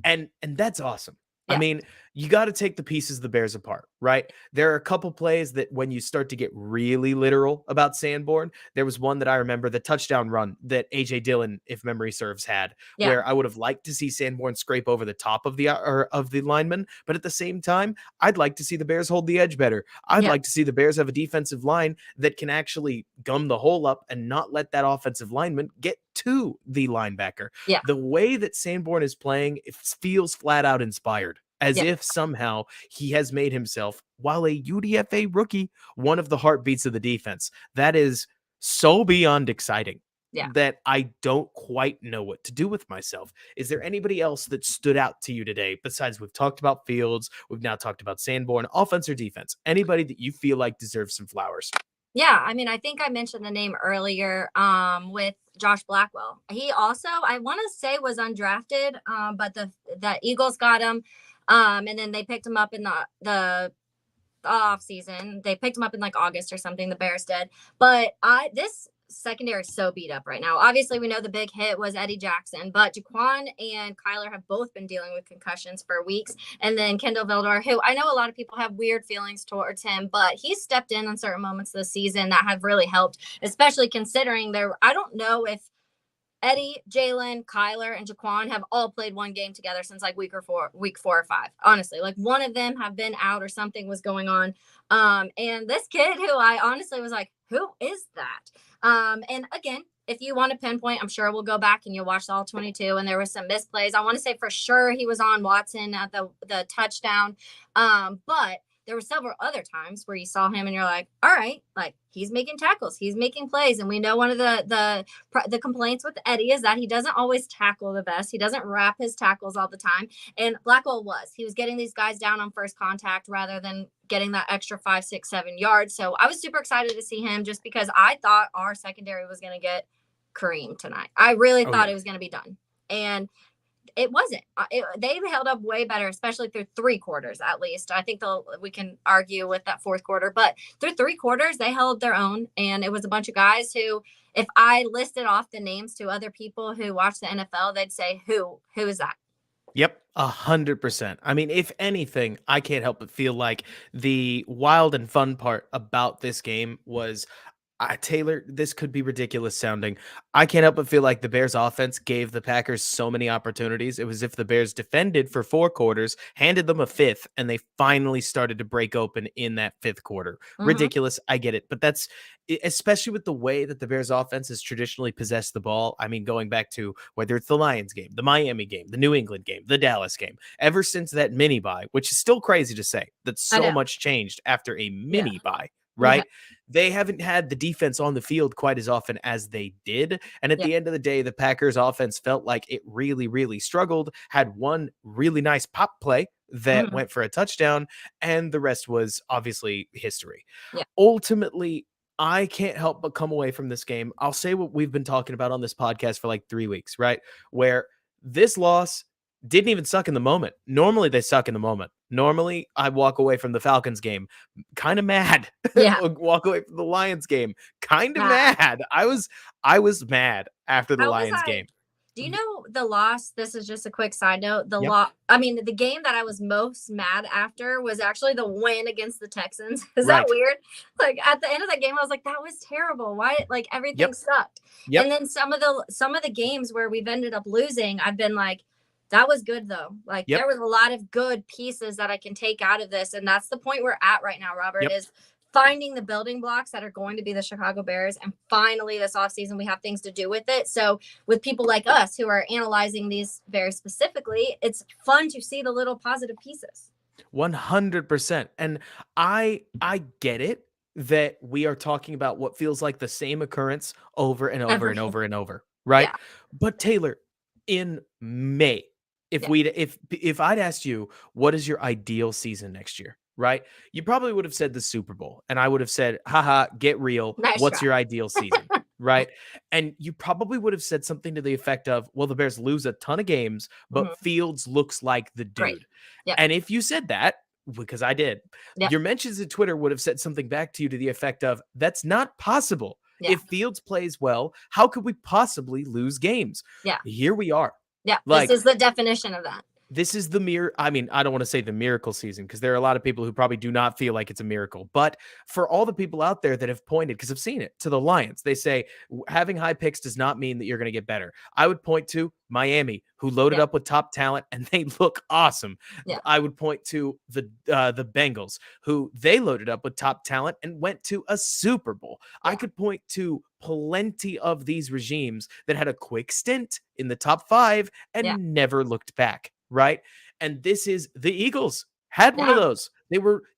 And that's awesome. I Yeah. mean, you got to take the pieces of the Bears apart, right? There are a couple plays that when you start to get really literal about Sanborn, there was one that I remember, the touchdown run that AJ Dillon, if memory serves, had, Yeah. where I would have liked to see Sanborn scrape over the top of the lineman, but at the same time, I'd like to see the Bears hold the edge better. I'd Yeah. like to see the Bears have a defensive line that can actually gum the hole up and not let that offensive lineman get to the linebacker. Yeah. The way that Sanborn is playing, it feels flat out inspired, as Yeah. if somehow he has made himself, while a UDFA rookie, one of the heartbeats of the defense. That is so beyond exciting. Yeah. that I don't quite know what to do with myself. Is there anybody else that stood out to you today besides we've talked about Fields, we've now talked about Sanborn, offense or defense? Anybody that you feel like deserves some flowers? Yeah, I mean, I think I mentioned the name earlier with Josh Blackwell. He also, I want to say, was undrafted, but the Eagles got him, and then they picked him up in the off season. They picked him up in like August or something. The Bears did, but this secondary is so beat up right now. Obviously, we know the big hit was Eddie Jackson, but Jaquan and Kyler have both been dealing with concussions for weeks. And then Kendall Vildor, who I know a lot of people have weird feelings towards him, but he's stepped in certain moments this season that have really helped, especially considering there. I don't know if Eddie, Jalen, Kyler, and Jaquan have all played one game together since like week 4 or 5. Honestly, like one of them have been out or something was going on. And this kid who I honestly was like, who is that? And again, if you want to pinpoint, I'm sure we'll go back and you'll watch all 22. And there was some misplays. I want to say for sure he was on Watson at the touchdown. But there were several other times where you saw him and you're like, all right, like he's making tackles, he's making plays. And we know one of the complaints with Eddie is that he doesn't always tackle the best. He doesn't wrap his tackles all the time. And Blackwell he was getting these guys down on first contact rather than getting that extra 5, 6, 7 yards. So I was super excited to see him just because I thought our secondary was going to get creamed tonight. I really thought it was going to be done. And it wasn't. They held up way better, especially through 3 quarters at least. I think we can argue with that 4th quarter, but through 3 quarters, they held their own. And it was a bunch of guys who, if I listed off the names to other people who watch the NFL, they'd say, who is that? Yep, 100%. I mean, if anything, I can't help but feel like the wild and fun part about this game was Taylor, this could be ridiculous sounding. I can't help but feel like the Bears offense gave the Packers so many opportunities. It was if the Bears defended for 4 quarters, handed them a 5th, and they finally started to break open in that 5th quarter. Mhm. Ridiculous. I get it. But that's especially with the way that the Bears offense has traditionally possessed the ball. I mean, going back to whether it's the Lions game, the Miami game, the New England game, the Dallas game, ever since that mini bye, which is still crazy to say that so much changed after a mini bye. Right? Yeah. They haven't had the defense on the field quite as often as they did. And at the end of the day, the Packers offense felt like it really, really struggled, had one really nice pop play that went for a touchdown, and the rest was obviously history. Yeah. Ultimately, I can't help but come away from this game. I'll say what we've been talking about on this podcast for like 3 weeks, right? Where this loss didn't even suck in the moment. Normally they suck in the moment. Normally I walk away from the Falcons game kind of mad. Yeah. Walk away from the Lions game kind of mad. I was mad after the Lions game. Do you know the loss? This is just a quick side note. I mean, the game that I was most mad after was actually the win against the Texans. Is that weird? Like at the end of that game, I was like, that was terrible. Why? Like everything sucked. Yep. And then some of the games where we've ended up losing, I've been like, that was good though. Like there was a lot of good pieces that I can take out of this. And that's the point we're at right now, Robert, is finding the building blocks that are going to be the Chicago Bears. And finally this offseason, we have things to do with it. So with people like us who are analyzing these very specifically, it's fun to see the little positive pieces. 100%. And I get it that we are talking about what feels like the same occurrence over and over and over and over. Right. Yeah. But Taylor, in May, if I'd asked you, what is your ideal season next year? Right. You probably would have said the Super Bowl. And I would have said, haha, get real. Nice What's try. your ideal season? Right. And you probably would have said something to the effect of, well, the Bears lose a ton of games, but Fields looks like the dude. Yep. And if you said that, because I did, your mentions in Twitter would have said something back to you to the effect of, that's not possible. Yeah. If Fields plays well, how could we possibly lose games? Yeah. Here we are. Yeah, like, this is the definition of that. This is the I mean, I don't want to say the miracle season because there are a lot of people who probably do not feel like it's a miracle. But for all the people out there that have pointed, because I've seen it, to the Lions, they say having high picks does not mean that you're going to get better. I would point to Miami, who loaded up with top talent and they look awesome. Yeah. I would point to the Bengals, who they loaded up with top talent and went to a Super Bowl. Yeah. I could point to plenty of these regimes that had a quick stint in the top 5 and never looked back. Right. And this is the Eagles. Had one of Yeah. those.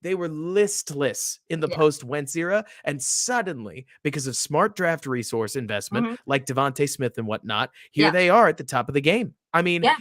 They were listless in the Yeah. post Wentz era, and suddenly, because of smart draft resource investment Mhm. like Devontae Smith and whatnot, here Yeah. they are at the top of the game. I mean, Yeah.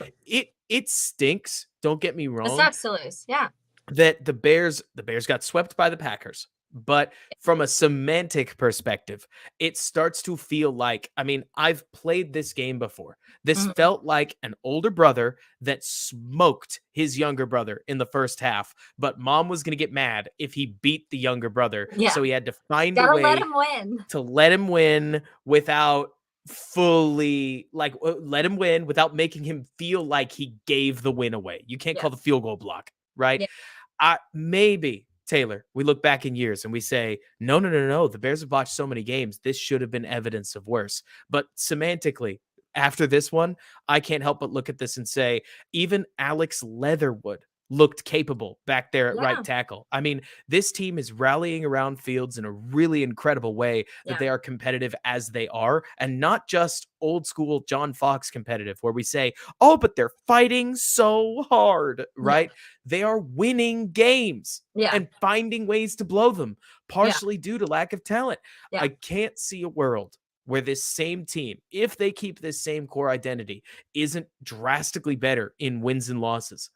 it stinks. Don't get me It wrong sucks to lose. Yeah. that the Bears got swept by the Packers. But from a semantic perspective, it starts to feel like, I mean, I've played this game before. This Mhm. felt like an older brother that smoked his younger brother in the first half, but mom was going to get mad if he beat the younger brother. Yeah. So he had to find a Gotta let way him win. to let him win without fully let him win without making him feel like he gave the win away. You can't call the Yes. field goal block, right? Yeah. Maybe Taylor, we look back in years and we say, no, no, no, no. The Bears have watched so many games. This should have been evidence of worse. But semantically, after this one, I can't help but look at this and say, even Alex Leatherwood looked capable back there at right Yeah. tackle. I mean, this team is rallying around Fields in a really incredible way that Yeah. they are competitive as they are, and not just old school John Fox competitive, where we say, oh, but they're fighting so hard, Yeah. right? They are winning games Yeah. and finding ways to blow them, Yeah. partially due to lack of talent. Yeah. I can't see a world where this same team, if they keep this same core identity, isn't drastically better in wins and losses.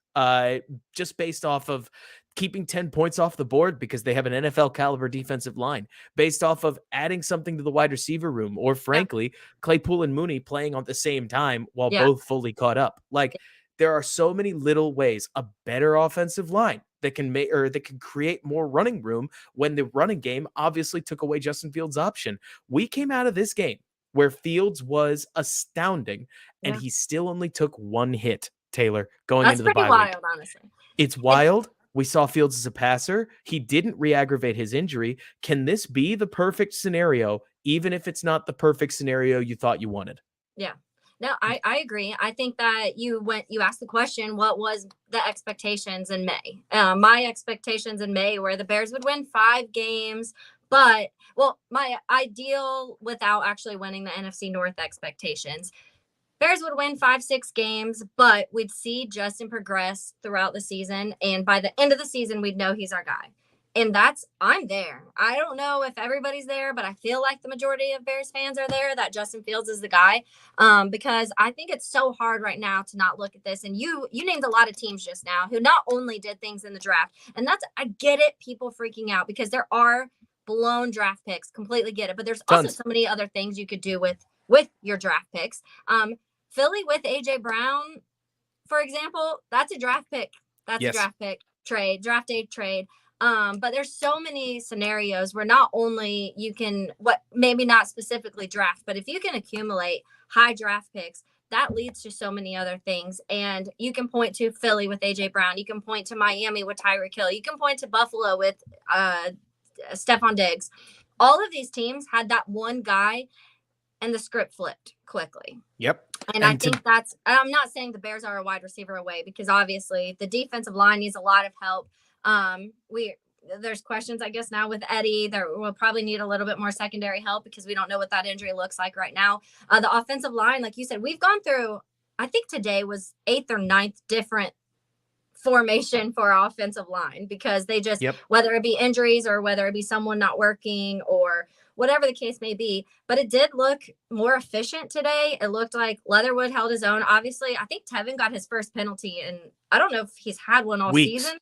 Just based off of keeping 10 points off the board because they have an NFL caliber defensive line, based off of adding something to the wide receiver room, or Yeah. frankly, Claypool and Mooney playing on the same time while Yeah. both fully caught up. Like, there are so many little ways a better offensive line that can make, or that can create more running room when the running game obviously took away Justin Fields' option. We came out of this game where Fields was astounding, and Yeah. he still only took one hit, Taylor, going That's into the pretty bye week. wild, honestly. It's And wild. We saw Fields as a passer. He didn't re-aggravate his injury. Can this be the perfect scenario, even if it's not the perfect scenario you thought you wanted? yeah. No, I agree. I think that you asked the question, what was the expectations in May? My expectations in May were the Bears would win 5 games, but my ideal without actually winning the NFC North expectations, Bears would win 5, 6 games, but we'd see Justin progress throughout the season. And by the end of the season, we'd know he's our guy. And I'm there. I don't know if everybody's there, but I feel like the majority of Bears fans are there, that Justin Fields is the guy. Because I think it's so hard right now to not look at this. And you named a lot of teams just now who not only did things in the draft, and I get it, people freaking out because there are blown draft picks, completely get it. But there's also Tons. so many other things you could do with your draft picks. Philly with AJ Brown, for example, that's a draft pick. That's Yes. a draft pick trade, draft day trade. But there's so many scenarios where not only you can, maybe not specifically draft, but if you can accumulate high draft picks, that leads to so many other things. And you can point to Philly with AJ Brown. You can point to Miami with Tyreek Hill. You can point to Buffalo with Stephon Diggs. All of these teams had that one guy, and the script flipped quickly. Yep. And I think I'm not saying the Bears are a wide receiver away, because obviously the defensive line needs a lot of help. There's questions, I guess, now with Eddie. We'll probably need a little bit more secondary help because we don't know what that injury looks like right now. The offensive line, like you said, we've gone through, I think today was 8th or 9th different formation for our offensive line, because they just, whether it be injuries or whether it be someone not working or whatever the case may be. But it did look more efficient today. It looked like Leatherwood held his own. Obviously, I think Tevin got his first penalty, and I don't know if he's had one all season.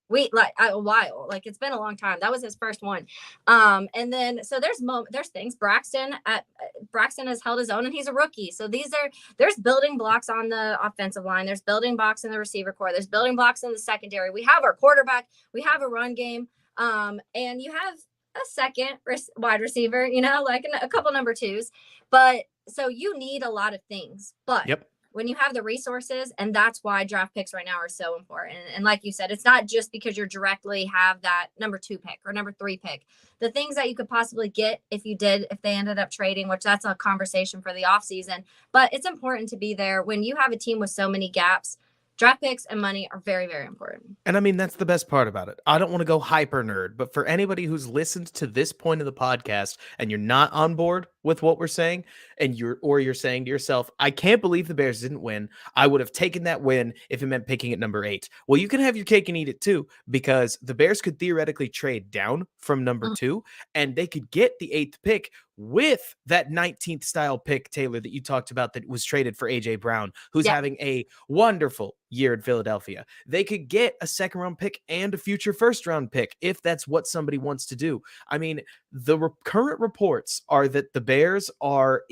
A while. Like, it's been a long time. That was his first one. And then so there's things. Braxton has held his own, and he's a rookie. So there's building blocks on the offensive line. There's building blocks in the receiver core. There's building blocks in the secondary. We have our quarterback. We have a run game. And you have a second wide receiver, like a couple number 2s. But so you need a lot of things. But when you have the resources, and that's why draft picks right now are so important. And like you said, it's not just because you directly have that number 2 pick or number 3 pick. The things that you could possibly get if they ended up trading, which that's a conversation for the offseason. But it's important to be there when you have a team with so many gaps. Draft picks and money are very, very important. And I mean, that's the best part about it. I don't want to go hyper nerd, but for anybody who's listened to this point of the podcast and you're not on board with what we're saying, and you're saying to yourself, I can't believe the Bears didn't win. I would have taken that win if it meant picking at number 8. Well, you can have your cake and eat it too, because the Bears could theoretically trade down from number Mhm. 2, and they could get the 8th pick with that 19th style pick, Taylor, that you talked about that was traded for AJ Brown, who's Yeah. having a wonderful year in Philadelphia. They could get a second round pick and a future first round pick if that's what somebody wants to do. I mean, the current reports are that the Bears are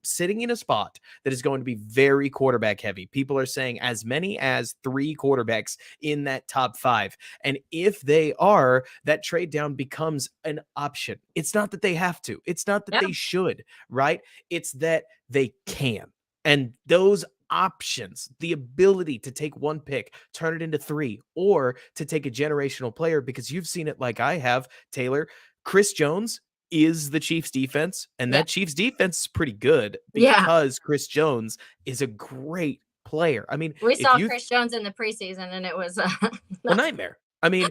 sitting in a spot that is going to be very quarterback heavy. People are saying as many as 3 quarterbacks in that top 5. And if they are, that trade down becomes an option. It's not that they have to. It's not that Yeah. they should, right? It's that they can. And those options, the ability to take one pick, turn it into 3, or to take a generational player, because you've seen it like I have, Taylor. Chris Jones is the Chiefs defense, and Yeah. that Chiefs defense is pretty good Yeah. because Chris Jones is a great player. I mean, We if saw you Chris Jones in the preseason, and it was a nightmare. I mean,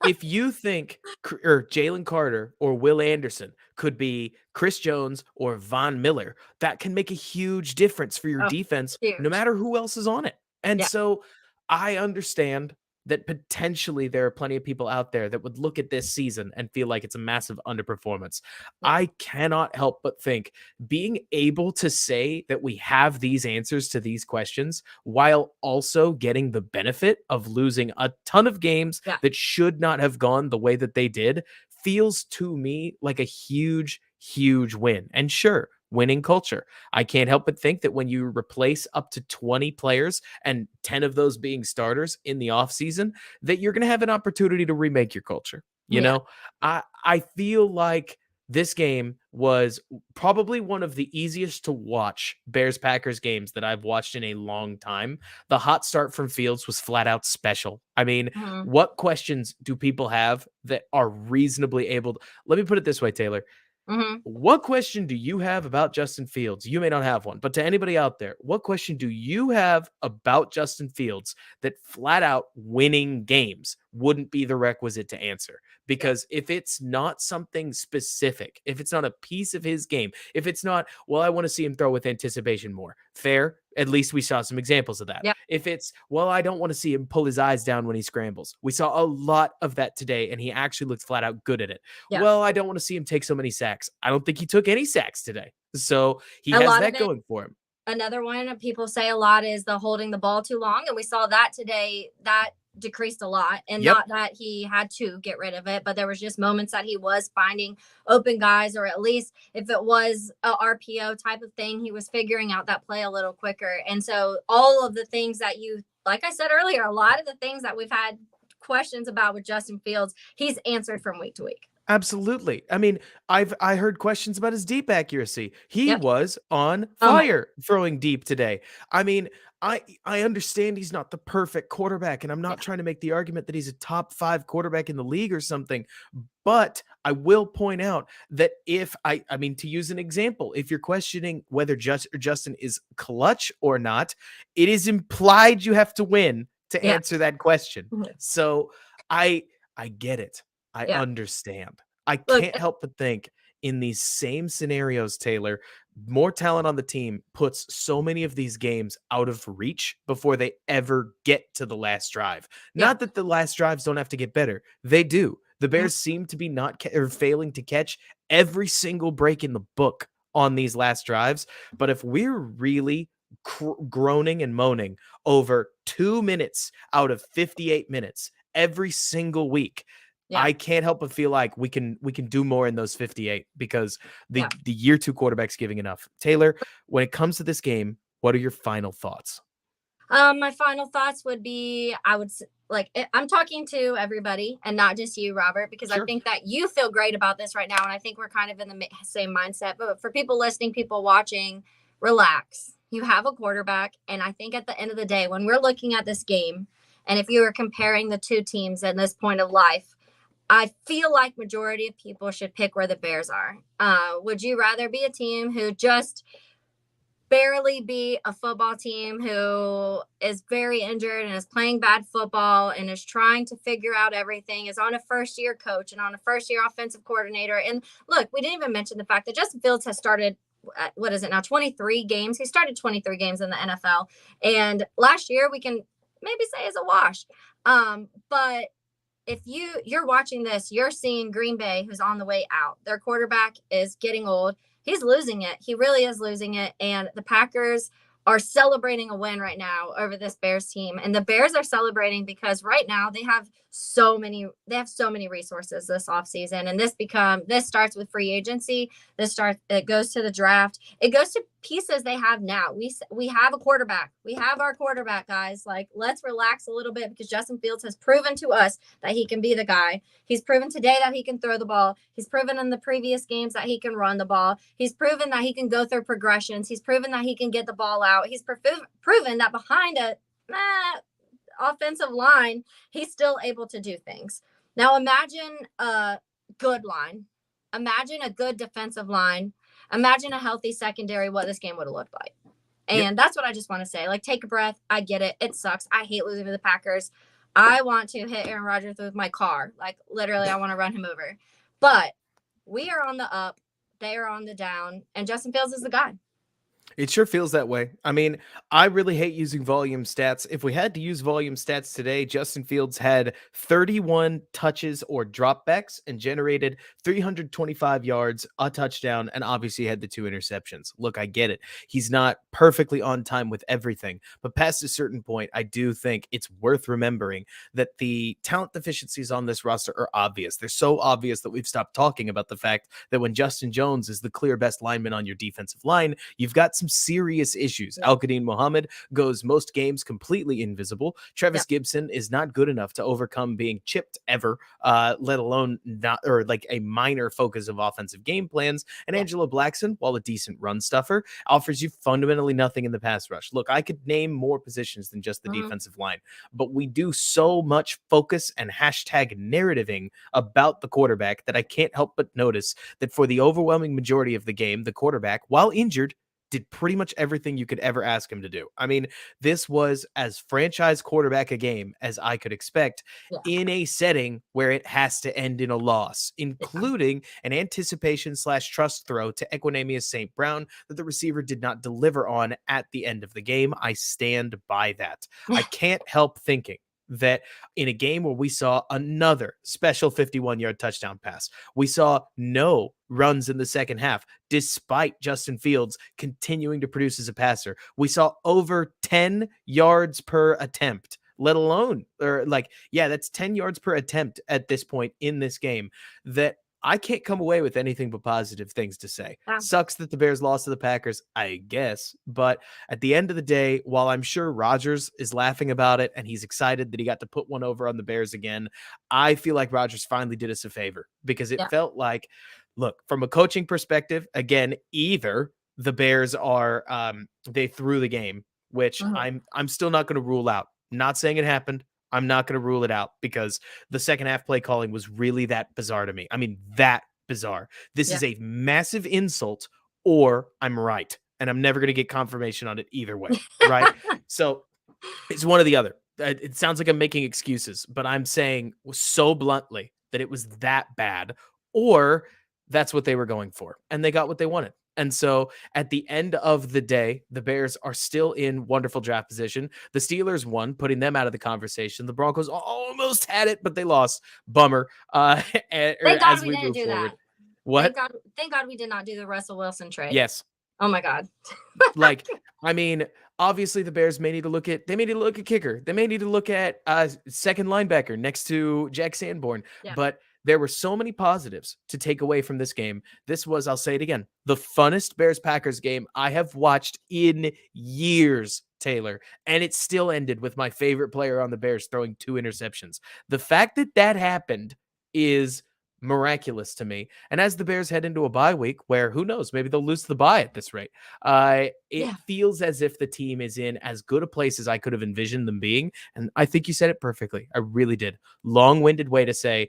if you think or Jalen Carter or Will Anderson could be Chris Jones or Von Miller, that can make a huge difference for your oh, defense, no huge. matter who else is on it. And Yeah. so I understand that potentially there are plenty of people out there that would look at this season and feel like it's a massive underperformance. Yeah. I cannot help but think being able to say that we have these answers to these questions while also getting the benefit of losing a ton of games Yeah. that should not have gone the way that they did feels to me like a huge, huge win. And sure, winning culture. I can't help but think that when you replace up to 20 players and 10 of those being starters in the offseason, that you're going to have an opportunity to remake your culture. You Yeah. know, I feel like this game was probably one of the easiest to watch Bears Packers games that I've watched in a long time. The hot start from Fields was flat out special. I mean, Mhm. what questions do people have that are reasonably able to, let me put it this way, Taylor. Mhm. What question do you have about Justin Fields? You may not have one, but to anybody out there, what question do you have about Justin Fields that flat out winning games wouldn't be the requisite to answer? Yeah. Because if it's not something specific, if it's not a piece of his game, if it's not, well, I want to see him throw with anticipation more, fair. At least we saw some examples of that. Yeah. If it's, well, I don't want to see him pull his eyes down when he scrambles. We saw a lot of that today, and he actually looked flat out good at it. Yeah. Well, I don't want to see him take so many sacks. I don't think he took any sacks today. So he A has lot of that it. going for him. Another one that people say a lot is the holding the ball too long, and we saw that today. That decreased a lot, and Yep. not that he had to get rid of it, but there was just moments that he was finding open guys, or at least if it was a RPO type of thing, he was figuring out that play a little quicker. And so all of the things that you, like I said earlier, a lot of the things that we've had questions about with Justin Fields, he's answered from week to week. Absolutely. I mean, I heard questions about his deep accuracy. He Yep. was on Oh my. fire throwing deep today. I mean, I understand he's not the perfect quarterback, and I'm not Yeah. trying to make the argument that he's a top 5 quarterback in the league or something. But I will point out that if I mean, to use an example, if you're questioning whether Justin is clutch or not, it is implied you have to win to Yeah. answer that question. Mhm. So I get it. I Yeah. understand. I Look, can't help but think in these same scenarios, Taylor, more talent on the team puts so many of these games out of reach before they ever get to the last drive. yeah. Not that the last drives don't have to get better. They do. The Mhm. Bears seem to be not or failing to catch every single break in the book on these last drives. But if we're really groaning and moaning over 2 minutes out of 58 minutes every single week, Yeah. I can't help but feel like we can do more in those 58 because Yeah. the year 2 quarterback's giving enough. Taylor, when it comes to this game, what are your final thoughts? My final thoughts would be I'm talking to everybody and not just you, Robert, because I Sure. think that you feel great about this right now. And I think we're kind of in the same mindset. But for people listening, people watching, relax. You have a quarterback. And I think at the end of the day, when we're looking at this game, and if you were comparing the two teams at this point of life, I feel like majority of people should pick where the Bears are. Would you rather be a team who just barely beat a football team who is very injured and is playing bad football and is trying to figure out everything, is on a first-year coach and on a first-year offensive coordinator. And look, we didn't even mention the fact that Justin Fields has started, what is it now, 23 games. He started 23 games in the NFL. And last year we can maybe say is a wash. But if you're watching this, you're seeing Green Bay, who's on the way out. Their quarterback is getting old. He's losing it. He really is losing it. And the Packers are celebrating a win right now over this Bears team. And the Bears are celebrating because right now they have so many resources this offseason. And this starts with free agency. It goes to the draft. It goes to pieces they have now. We have a quarterback. We have our quarterback, guys. Like, let's relax a little bit because Justin Fields has proven to us that he can be the guy. He's proven today that he can throw the ball. He's proven in the previous games that he can run the ball. He's proven that he can go through progressions. He's proven that he can get the ball out. He's proven that behind a offensive line, he's still able to do things. Now imagine a good line. Imagine a good defensive line. Imagine a healthy secondary, what this game would have looked like. And that's what I just want to say. Like, take a breath. I get it. It sucks. I hate losing to the Packers. I want to hit Aaron Rodgers with my car. Like, literally, I want to run him over. But we are on the up. They are on the down. And Justin Fields is the guy. It sure feels that way. I mean, I really hate using volume stats. If we had to use volume stats today, Justin Fields had 31 touches or dropbacks and generated 325 yards, a touchdown, and obviously had the 2 interceptions. Look, I get it. He's not perfectly on time with everything, but past a certain point, I do think it's worth remembering that the talent deficiencies on this roster are obvious. They're so obvious that we've stopped talking about the fact that when Justin Jones is the clear best lineman on your defensive line, you've got some serious issues. Al-Qadim Muhammad goes most games completely invisible. Travis Gibson is not good enough to overcome being chipped ever, let alone not, or like a minor focus of offensive game plans. And Angelo Blackson, while a decent run stuffer, offers you fundamentally nothing in the pass rush. Look, I could name more positions than just the defensive line, but we do so much focus and hashtag narrativing about the quarterback that I can't help but notice that for the overwhelming majority of the game, the quarterback, while injured, did pretty much everything you could ever ask him to do. I mean, this was as franchise quarterback a game as I could expect in a setting where it has to end in a loss, including an anticipation/trust throw to Equinemius St. Brown that the receiver did not deliver on at the end of the game. I stand by that. I can't help thinking that in a game where we saw another special 51-yard touchdown pass, we saw no runs in the second half, despite Justin Fields continuing to produce as a passer. We saw over 10 yards per attempt, let alone, that's 10 yards per attempt at this point in this game, that I can't come away with anything but positive things to say. Sucks that the Bears lost to the Packers, I guess. But at the end of the day, while I'm sure Rodgers is laughing about it and he's excited that he got to put one over on the Bears again, I feel like Rodgers finally did us a favor because it felt like, look, from a coaching perspective, again, either the Bears are they threw the game, which I'm still not going to rule out. Not saying it happened. I'm not going to rule it out because the second half play calling was really that bizarre to me. I mean, that bizarre. This is a massive insult, or I'm right. And I'm never going to get confirmation on it either way. Right. So it's one or the other. It sounds like I'm making excuses, but I'm saying so bluntly that it was that bad, or that's what they were going for. And they got what they wanted. And so at the end of the day, the Bears are still in wonderful draft position. The Steelers won, putting them out of the conversation. The Broncos almost had it, but they lost. Bummer. Thank God we didn't do that. What? Thank God we did not do the Russell Wilson trade. Yes. Oh my God. I mean, obviously the Bears may need to look at kicker. They may need to look at second linebacker next to Jack Sanborn. Yeah. But there were so many positives to take away from this game. This was, I'll say it again, the funnest Bears-Packers game I have watched in years, Taylor. And it still ended with my favorite player on the Bears throwing 2 interceptions. The fact that happened is miraculous to me. And as the Bears head into a bye week where, who knows, maybe they'll lose the bye at this rate. It feels as if the team is in as good a place as I could have envisioned them being. And I think you said it perfectly. I really did. Long-winded way to say,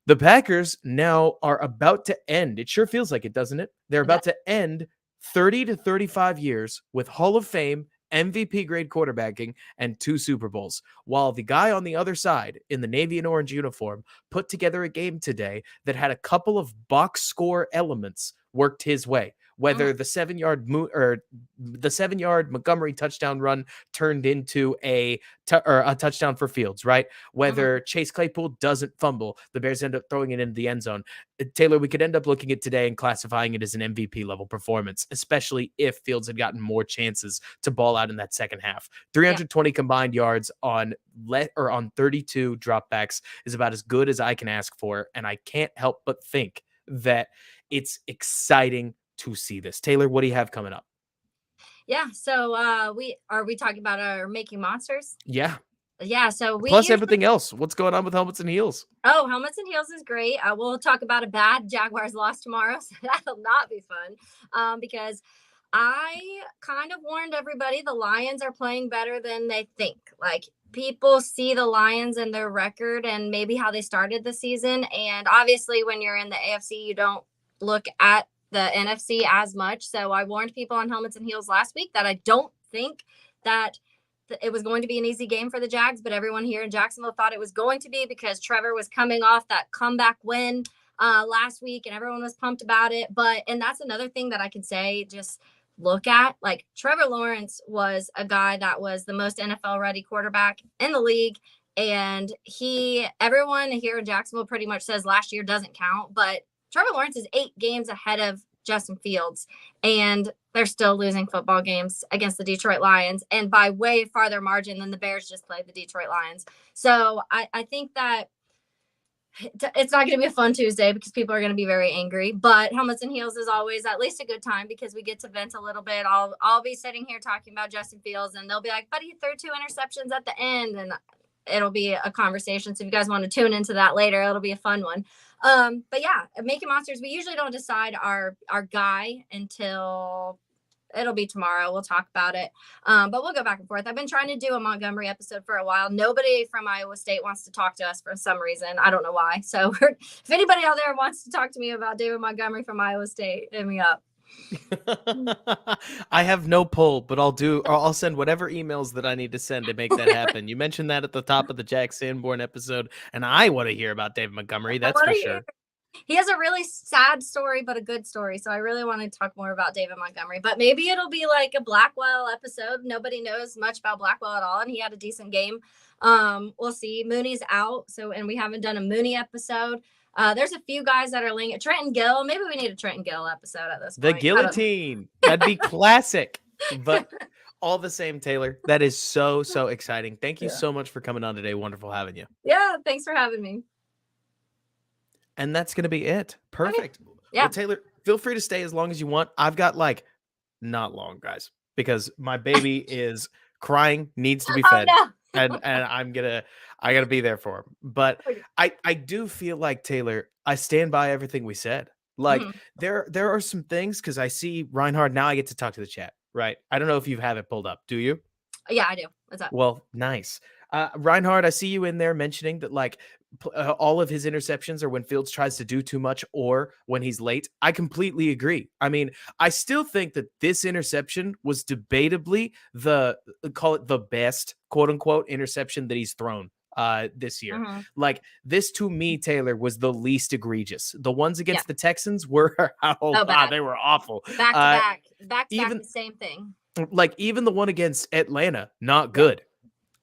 the Packers now are about to end. It sure feels like it, doesn't it? They're about to end 30 to 35 years with Hall of Fame, MVP grade quarterbacking, and 2 Super Bowls, while the guy on the other side in the navy and orange uniform put together a game today that had a couple of box score elements worked his way. Mhm. Whether the 7-yard Montgomery touchdown run turned into a touchdown for Fields, right? Whether Chase Claypool doesn't fumble, the Bears end up throwing it into the end zone. Taylor, we could end up looking at today and classifying it as an MVP level performance, especially if Fields had gotten more chances to ball out in that second half. 320 combined yards on 32 dropbacks is about as good as I can ask for, and I can't help but think that it's exciting to see this. Taylor, what do you have coming up? Yeah. So we talking about our making monsters? Yeah. Yeah. So we Plus usually, everything else. What's going on with helmets and heels? oh, helmets and heels is great. We'll talk about a bad Jaguars loss tomorrow, so that'll not be fun. Because I kind of warned everybody the Lions are playing better than they think. Like, people see the Lions and their record and maybe how they started the season, and obviously when you're in the AFC, you don't look at the NFC as much. So I warned people on helmets and heels last week that I don't think that it was going to be an easy game for the Jags, but everyone here in Jacksonville thought it was going to be because Trevor was coming off that comeback win last week and everyone was pumped about it. And that's another thing that I can say, just look at, like, Trevor Lawrence was a guy that was the most NFL ready quarterback in the league. And everyone here in Jacksonville pretty much says last year doesn't count, but Trevor Lawrence is 8 games ahead of Justin Fields, and they're still losing football games against the Detroit Lions, and by way farther margin than the Bears just played the Detroit Lions. So I think that it's not going to be a fun Tuesday because people are going to be very angry, but helmets and heels is always at least a good time because we get to vent a little bit. I'll be sitting here talking about Justin Fields and they'll be like, but he threw 2 interceptions at the end, and it'll be a conversation. So if you guys want to tune into that later, it'll be a fun one. But yeah, making monsters, we usually don't decide our guy until it'll be tomorrow. We'll talk about it. But we'll go back and forth. I've been trying to do a Montgomery episode for a while. Nobody from Iowa State wants to talk to us for some reason. I don't know why. So if anybody out there wants to talk to me about David Montgomery from Iowa State, hit me up. I have no pull, but I'll send whatever emails that I need to send to make that happen. You mentioned that at the top of the Jack Sanborn episode, and I want to hear about David Montgomery. That's for sure. He has a really sad story, but a good story. So I really want to talk more about David Montgomery, but maybe it'll be like a Blackwell episode. Nobody knows much about Blackwell at all, and he had a decent game. We'll see. Mooney's out, and we haven't done a Mooney episode. There's a few guys that are linked. Trenton Gill. Maybe we need a Trenton Gill episode at this point. The guillotine. That'd be classic. But all the same, Taylor, that is so exciting. Thank you so much for coming on today. Wonderful having you. Yeah, thanks for having me. And that's going to be it. Perfect. Okay. Yeah. Well, Taylor, feel free to stay as long as you want. I've got not long, guys, because my baby is crying, needs to be fed. Oh, no. And I gotta be there for him. But I do feel like, Taylor, I stand by everything we said. Like, there are some things, because I see Reinhard now. I get to talk to the chat, right? I don't know if you have it pulled up. Do you? Yeah, I do. What's up? Well, nice. Reinhard, I see you in there mentioning that all of his interceptions are when Fields tries to do too much or when he's late. I completely agree. I mean, I still think that this interception was debatably call it the best, quote unquote, interception that he's thrown this year. Like, this to me, Taylor, was the least egregious. The ones against the Texans were they were awful. Back to back, the same thing. Like, even the one against Atlanta, not good.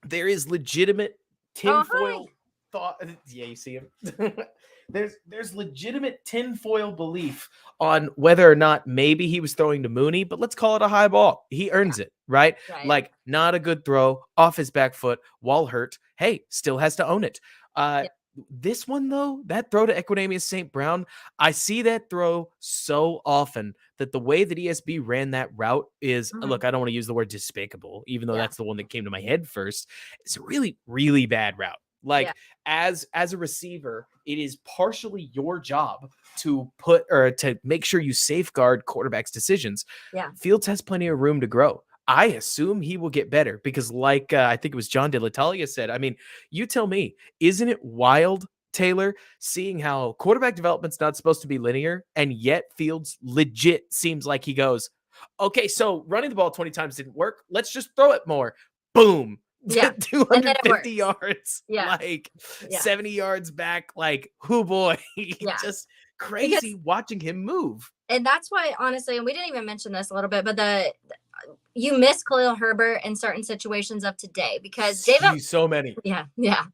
There is legitimate tinfoil thought. Yeah, you see him. There's legitimate tinfoil belief on whether or not maybe he was throwing to Mooney, but let's call it a high ball. He earns it, right? Like, not a good throw, off his back foot, while hurt. Hey, still has to own it. This one, though, that throw to Equanimeous St. Brown, I see that throw so often that the way that ESB ran that route is, look, I don't want to use the word despicable, even though that's the one that came to my head first. It's a really, really bad route. Like, as a receiver, it is partially your job to to make sure you safeguard quarterbacks' decisions. Fields has plenty of room to grow. I assume he will get better because, I think it was John De La Talia said, I mean, you tell me, isn't it wild, Taylor, seeing how quarterback development's not supposed to be linear, and yet Fields legit seems like he goes, Okay, so running the ball 20 times didn't work. Let's just throw it more. Boom. Yeah. And then it 250 works. yards, Yeah. like Yeah. 70 yards back. Like, oh boy, Yeah. just Because crazy watching him move. and that's why honestly, and we didn't even mention this a little bit, but you miss Khalil Herbert in certain situations of today because David. So many. Yeah, yeah.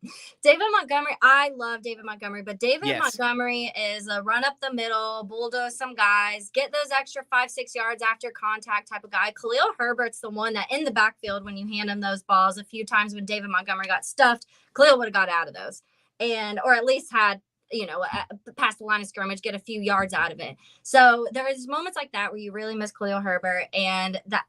David Montgomery, I love David Montgomery, but David Yes. Montgomery is a run up the middle, bulldoze some guys, get those extra 5-6 yards after contact type of guy. Khalil Herbert's the one that in the backfield, when you hand him those balls, a few times when David Montgomery got stuffed, Khalil would have got out of those, or at least had, past the line of scrimmage, get a few yards out of it. So there's moments like that where you really miss Khalil Herbert, and that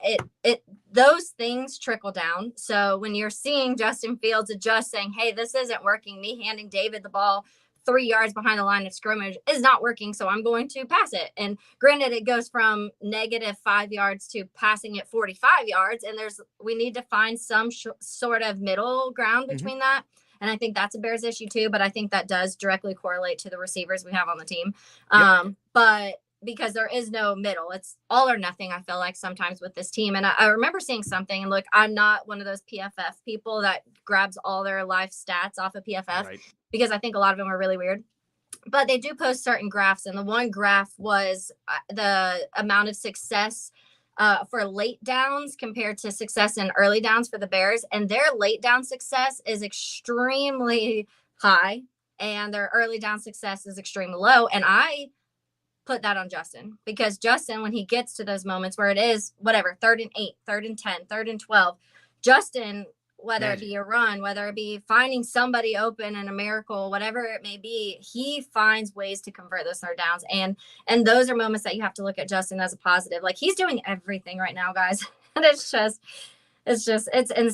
those things trickle down. So when you're seeing Justin Fields adjust, saying, "Hey, this isn't working," me handing David the ball 3 yards behind the line of scrimmage is not working, so I'm going to pass it. And granted, it goes from -5 yards to passing it 45 yards, and we need to find some sort of middle ground between that. And I think that's a Bears issue too, but I think that does directly correlate to the receivers we have on the team. But because there is no middle, it's all or nothing, I feel like sometimes with this team. And I remember seeing something, and look, I'm not one of those PFF people that grabs all their life stats off of PFF, because I think a lot of them are really weird. But they do post certain graphs, and the one graph was the amount of success for late downs compared to success in early downs for the Bears. And their late down success is extremely high, and their early down success is extremely low. And I put that on Justin, because Justin, when he gets to those moments where it is whatever, 3rd and 8, 3rd and 10, 3rd and 12, Justin, whether it be a run, whether it be finding somebody open in a miracle, whatever it may be, he finds ways to convert those 3rd downs. And those are moments that you have to look at Justin as a positive. Like, he's doing everything right now, guys. And it's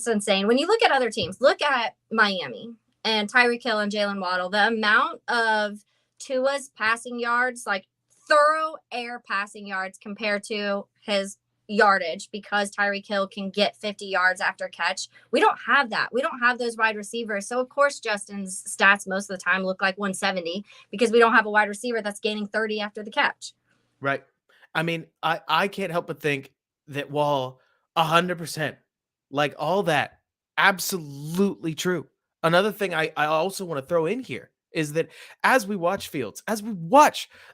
insane. When you look at other teams, look at Miami and Tyreek Hill and Jalen Waddle, the amount of Tua's passing yards, like thorough air passing yards, compared to his yardage, because Tyreek Hill can get 50 yards after catch. We don't have that. We don't have those wide receivers. So of course Justin's stats most of the time look like 170, because we don't have a wide receiver that's gaining 30 after the catch. Right. I mean, I can't help but think that while 100%, like all that, absolutely true. Another thing I also want to throw in here is that as we watch Fields,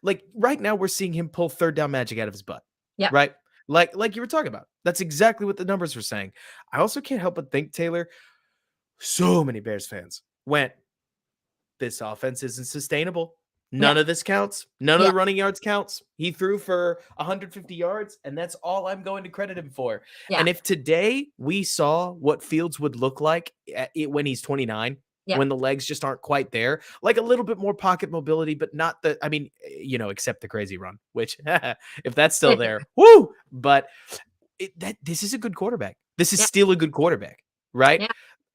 like right now, we're seeing him pull 3rd down magic out of his butt. Yeah. Right. Like you were talking about. That's exactly what the numbers were saying. I also can't help but think, Taylor, so many Bears fans went, this offense isn't sustainable. None of this counts. None of the running yards counts. He threw for 150 yards, and that's all I'm going to credit him for. Yeah. And if today we saw what Fields would look like when he's 29, when the legs just aren't quite there, like a little bit more pocket mobility, but not except the crazy run, which if that's still there, woo! But this is a good quarterback. This is still a good quarterback, right?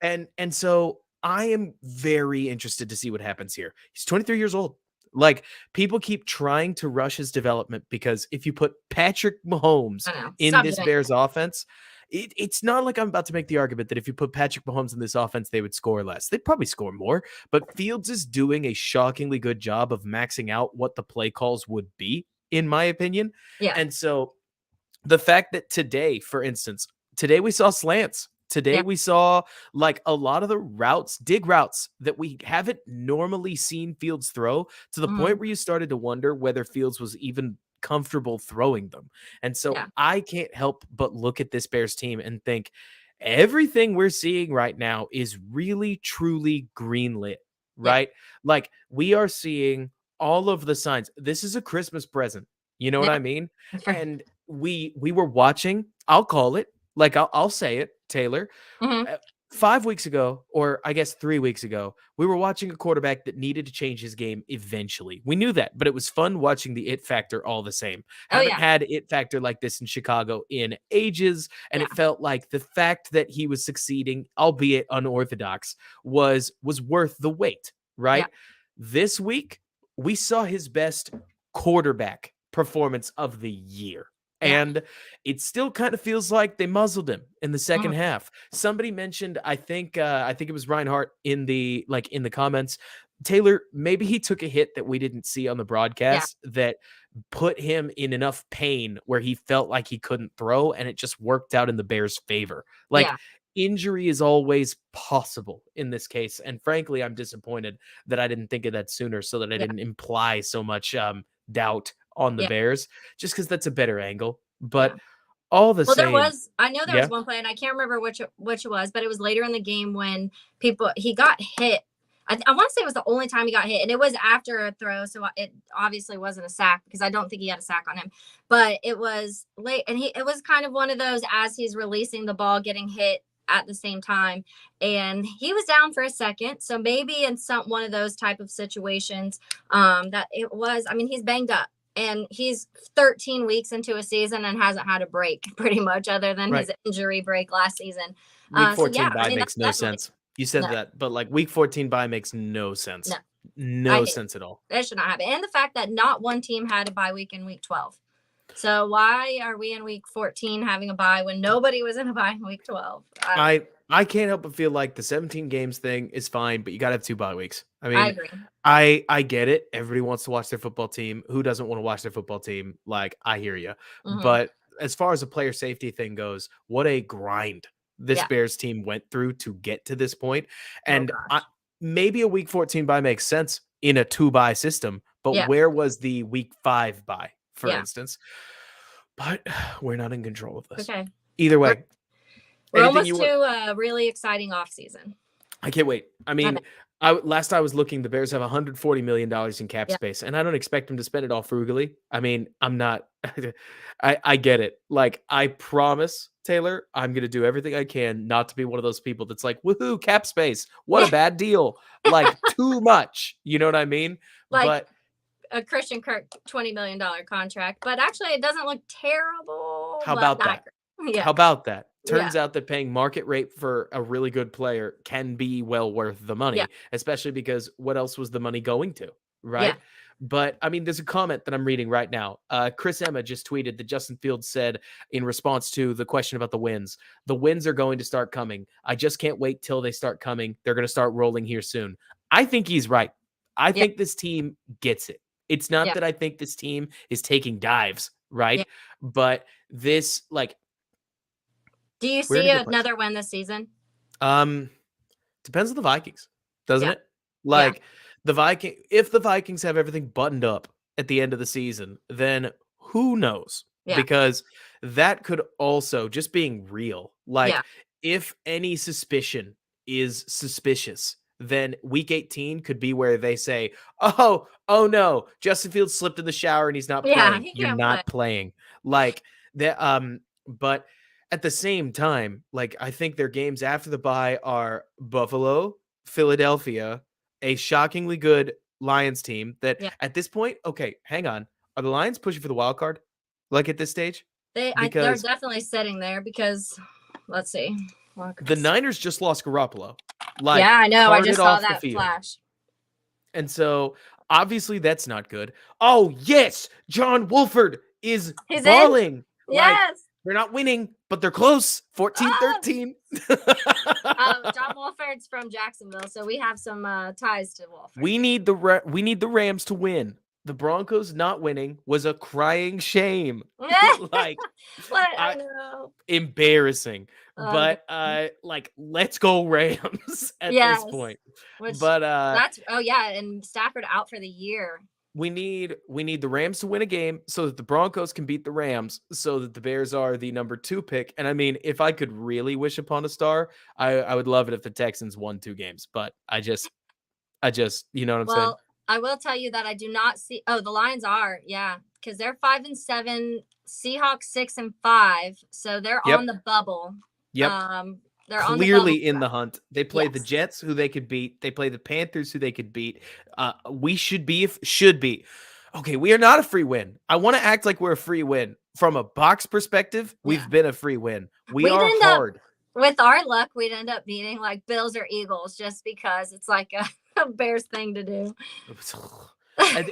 Yeah. And so I am very interested to see what happens here. He's 23 years old. Like, people keep trying to rush his development, because if you put Patrick Mahomes in this Bears offense, it's not like I'm about to make the argument that if you put Patrick Mahomes in this offense, they would score less. They'd probably score more, but Fields is doing a shockingly good job of maxing out what the play calls would be, in my opinion. Yeah. And so the fact that today, for instance, we saw slants. Today we saw like a lot of the routes, dig routes, that we haven't normally seen Fields throw, to the point where you started to wonder whether Fields was even comfortable throwing them. And so I can't help but look at this Bears team and think everything we're seeing right now is really, truly greenlit, right? Like, we are seeing all of the signs. This is a Christmas present. You know what I mean? And we were watching, I'll call it, like I'll say it, Taylor. 5 weeks ago, or I guess 3 weeks ago, we were watching a quarterback that needed to change his game eventually. We knew that, but it was fun watching the it factor all the same. Haven't had it factor like this in Chicago in ages, and it felt like the fact that he was succeeding, albeit unorthodox, was worth the wait, right? This week, we saw his best quarterback performance of the year. And it still kind of feels like they muzzled him in the second half. Somebody mentioned, I think it was Reinhardt in the comments, Taylor, maybe he took a hit that we didn't see on the Yeah. broadcast that put him in enough pain where he felt like he couldn't throw, and it just worked out in the Bears' favor. Like, Yeah. injury is always possible in this case, and frankly, I'm disappointed that I didn't think of that sooner so that I Yeah. didn't imply so much doubt on the Yeah. Bears, just because that's a better angle. Yeah. But all the Well, same, I know there was yeah, one play, and I can't remember which it was, but it was later in the game when he got hit. I want to say it was the only time he got hit, and it was after a throw, so it obviously wasn't a sack because I don't think he had a sack on him. But it was late, and it was kind of one of those as he's releasing the ball, getting hit at the same time, and he was down for a second. So maybe in one of those type of situations, that it was. I mean, he's banged up. And he's 13 weeks into a season and hasn't had a break pretty much other than right. his injury break last season. Week So yeah, 14 I bye mean, makes that's no definitely sense. You said no, that, but like week 14 bye makes no no, sense. I No hate it. sense at all. That should not happen. And the fact that not one team had a bye week in week 12. So why are we in week 14 having a bye when nobody was in a bye in week 12? I can't help but feel like the 17 games thing is fine, but you got to have 2 bye weeks. I I mean, agree. I get it. Everybody wants to watch their football team. Who doesn't want to watch their football team? Like, I hear you. Mhm. But as far as a player safety thing goes, what a grind this Yeah. Bears team went through to get to this point. Oh And gosh. maybe a week 14 bye makes sense in a 2 bye system, but Yeah. where was the week 5 bye, for Yeah. instance? But we're not in control of this. Okay. Either We're, way, we're anything almost you to want? a really exciting off season. I can't wait. I I mean, know. last I was looking, the Bears have $140 million in cap Yeah. space, and I don't expect them to spend it all frugally. I mean, I'm not. I get it. Like, I promise, Taylor, I'm gonna do everything I can not to be one of those people that's like, "Woohoo, cap space! What a bad deal!" Like, too much. You know what I mean? Like But a Christian Kirk $20 million contract, but actually it doesn't look terrible. how But about not that? great. Yeah. How about that? Yeah. Turns out that paying market rate for a really good player can be well worth the Yeah. money, especially because what else was the money going to, Yeah. right? But I mean, there's a comment that I'm reading right now. Chris Emma just tweeted that Justin Fields said in response to the question about the wins are going to start coming. I just can't wait till they start coming. They're going to start rolling here soon. I think he's right. I Yeah. think this team gets it. It's not Yeah. that I think this team is taking dives, right? Yeah. But this, like, Do you we're in see a good place. another win this season? Depends on the Vikings, doesn't Yeah. it? Yeah. Like, if the Vikings have everything buttoned up at the end of the season, then who knows? Yeah. Because that could also, just being real, like, Yeah. if any suspicion is suspicious, then week 18 could be where they say, oh no, Justin Fields slipped in the shower and he's not Yeah. playing. He You're can't play. not playing. Like that, but at the same time, like, I think their games after the bye are Buffalo, Philadelphia, a shockingly good Lions team that Yeah. at this point, okay, hang on. Are the Lions pushing for the wild card? Like, at this stage? They're Because definitely sitting there because let's see. the Niners just lost Garoppolo. Like, Yeah, I know. I carted just saw off the that field. flash. And so obviously that's not good. Oh, yes, John Wolford is He's in. balling. Like, Yes. they're not winning, but they're close. 14-13. John Wolford's from Jacksonville, so we have some ties to Wolford. We need the Rams to win. The Broncos not winning was a crying shame. Like, I know. embarrassing. But God. like, let's go Rams at Yes. this point. Which But that's and Stafford out for the year. we need the Rams to win a game so that the Broncos can beat the Rams, so that the Bears are the number 2 pick. And I mean, if I could really wish upon a star, I would love it if the Texans won 2 games. But I just, you know what I'm saying? Well, I will tell you that I do not see. Oh, the Lions are, because they're 5-7. Seahawks 6-5, so they're Yep. on the bubble. Yep. They're clearly on in the hunt. They play the Yes. Jets, who they could beat. They play the Panthers, who they could beat. We should be. Okay, we are not a free win. I want to act like we're a free win. From a box perspective, we've Yeah. been a free win. We We'd are end up- hard. With our luck, we'd end up beating like Bills or Eagles just because it's like a Bears thing to do. And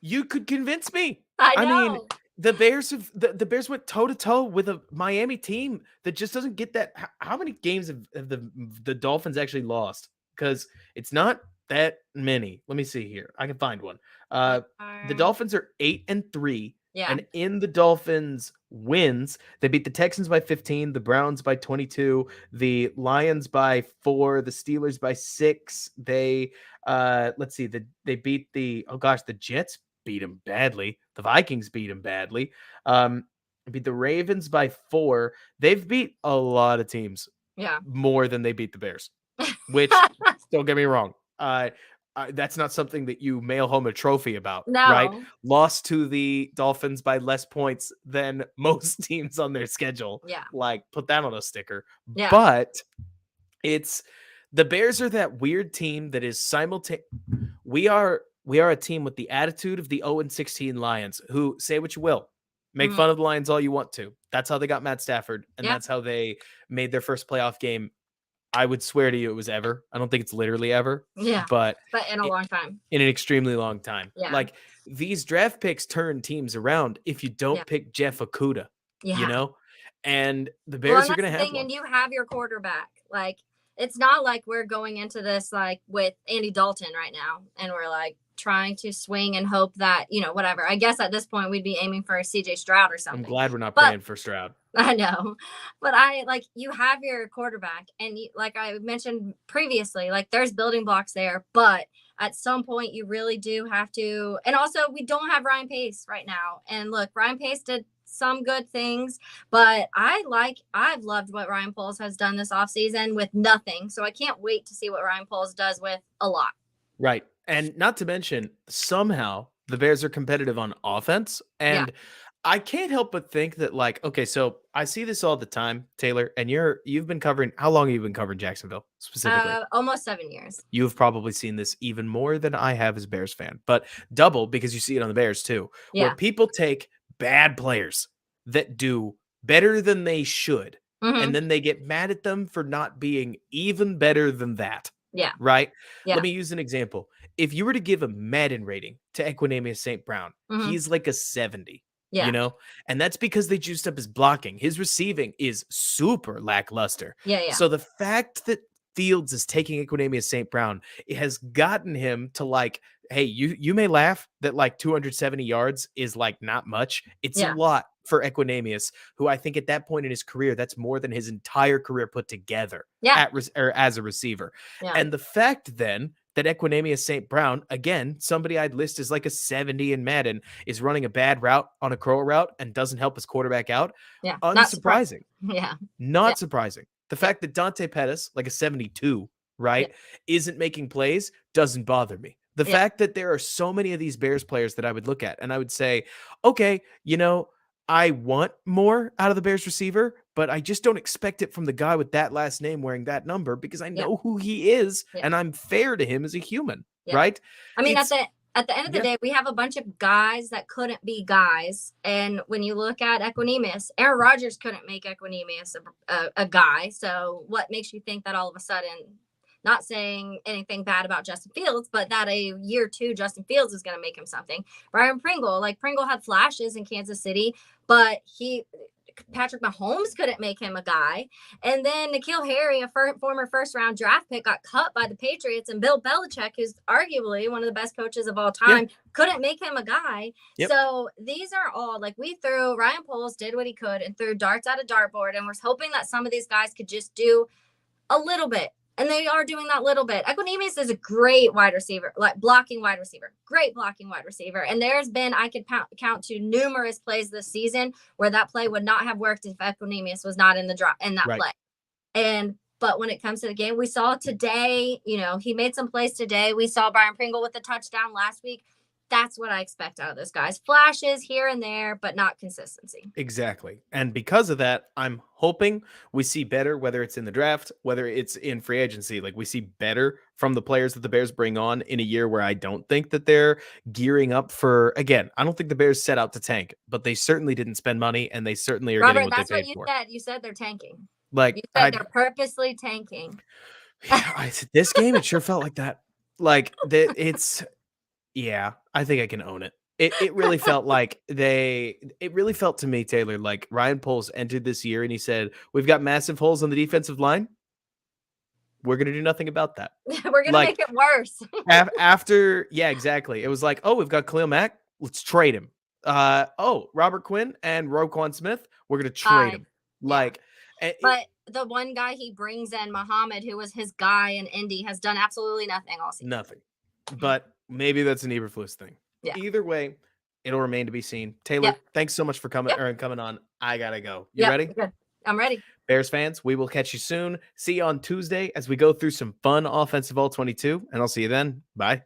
you could convince me. I know. mean, the Bears have the Bears went toe to toe with a Miami team that just doesn't get that. How many games have the Dolphins actually lost? Because it's not that many. Let me see here. I can find one. They The are- Dolphins are 8-3. Yeah. And in the Dolphins wins, they beat the Texans by 15, the Browns by 22, the Lions by 4, the Steelers by 6. They let's see, they beat the the Jets beat them badly. The Vikings beat them badly. Beat the Ravens by 4. They've beat a lot of teams Yeah. more than they beat the Bears, which don't get me wrong. That's not something that you mail home a trophy about, right? No. Lost to the Dolphins by less points than most teams on their schedule. Yeah. Like, put that on a sticker. Yeah. But it's the Bears are that weird team that is simultaneous. We are a team with the attitude of the 0-16 Lions, who, say what you will, make fun of the Lions all you want to. That's how they got Matt Stafford, and that's how they made their first playoff game. I would swear to you it was ever. I don't think it's literally ever. Yeah. But in a long time. In an extremely long time. Yeah. Like, these draft picks turn teams around if you don't pick Jeff Okudah. Yeah. You know? And the Bears are going to have one. And you have your quarterback. Like, it's not like we're going into this like with Andy Dalton right now and we're like trying to swing and hope that, whatever. I guess at this point we'd be aiming for a CJ Stroud or something. I'm glad we're not praying for Stroud. I know. But you have your quarterback and like I mentioned previously, like there's building blocks there, but at some point you really do have to. And also we don't have Ryan Pace right now. And look, Ryan Pace did some good things, but I've loved what Ryan Poles has done this offseason with nothing. So I can't wait to see what Ryan Poles does with a lot. Right. And not to mention, somehow the Bears are competitive on offense. And I can't help but think that, like, okay, so I see this all the time, Taylor, and you've been covering, how long have you been covering Jacksonville specifically? Almost 7 years. You've probably seen this even more than I have as a Bears fan, but double because you see it on the Bears too, where people take bad players that do better than they should, and then they get mad at them for not being even better than that. Yeah. Right? Yeah. Let me use an example. If you were to give a Madden rating to Equanimeous St. Brown, he's like a 70. Yeah. And that's because they juiced up his blocking. His receiving is super lackluster. Yeah. So the fact that Fields is taking Equanimeous St. Brown, it has gotten him to like, hey, you may laugh that like 270 yards is like not much. It's a lot for Equanimeous, who I think at that point in his career, that's more than his entire career put together as a receiver. Yeah. And the fact then that Equanimeous St. Brown, again, somebody I'd list as like a 70 in Madden, is running a bad route on a curl route and doesn't help his quarterback out. Yeah. Unsurprising. Not surprising. The fact that Dante Pettis, like a 72, right, isn't making plays doesn't bother me. The fact that there are so many of these Bears players that I would look at and I would say, okay, I want more out of the Bears receiver, but I just don't expect it from the guy with that last name wearing that number because I know who he is and I'm fair to him as a human, right? I mean, at the end of the day, we have a bunch of guys that couldn't be guys. And when you look at Equanimeous, Aaron Rodgers couldn't make Equanimeous a guy. So what makes you think that all of a sudden, not saying anything bad about Justin Fields, but that a year 2 Justin Fields is going to make him something. Brian Pringle had flashes in Kansas City, but Patrick Mahomes couldn't make him a guy. And then N'Keal Harry, a former first-round draft pick, got cut by the Patriots, and Bill Belichick, who's arguably one of the best coaches of all time, couldn't make him a guy. So these are all, like, Ryan Poles did what he could and threw darts at a dartboard, and was hoping that some of these guys could just do a little bit. And they are doing that little bit. Equanimeous is a great wide receiver, like blocking wide receiver, great blocking wide receiver. And there's been, I could count to numerous plays this season where that play would not have worked if Equanimeous was not in that play. But when it comes to the game, we saw today, he made some plays today. We saw Brian Pringle with the touchdown last week. That's what I expect out of those guys. Flashes here and there, but not consistency. Exactly. And because of that, I'm hoping we see better, whether it's in the draft, whether it's in free agency. Like, we see better from the players that the Bears bring on in a year where I don't think that they're gearing up for, again, I don't think the Bears set out to tank, but they certainly didn't spend money and they certainly are getting what they paid for. That's what you said. They're tanking. Like, you said they're purposely tanking. This game, it sure felt like that. Like, yeah, I think I can own it. It really felt like it really felt to me, Taylor, like Ryan Poles entered this year and he said, we've got massive holes on the defensive line. we're going to do nothing about that. We're going to Like, make it worse. after, yeah, exactly. It was like, oh, we've got Khalil Mack. Let's trade him. Oh, Robert Quinn and Roquan Smith. We're going to trade him. Yeah. Like, But the one guy he brings in, Muhammad, who was his guy in Indy, has done absolutely nothing all season. nothing. But maybe that's an Eberflus thing. Yeah. Either way, it'll remain to be seen. Taylor, thanks so much for coming on. I gotta go. You ready? Good. I'm ready. Bears fans, we will catch you soon. See you on Tuesday as we go through some fun offensive all 22, and I'll see you then. Bye.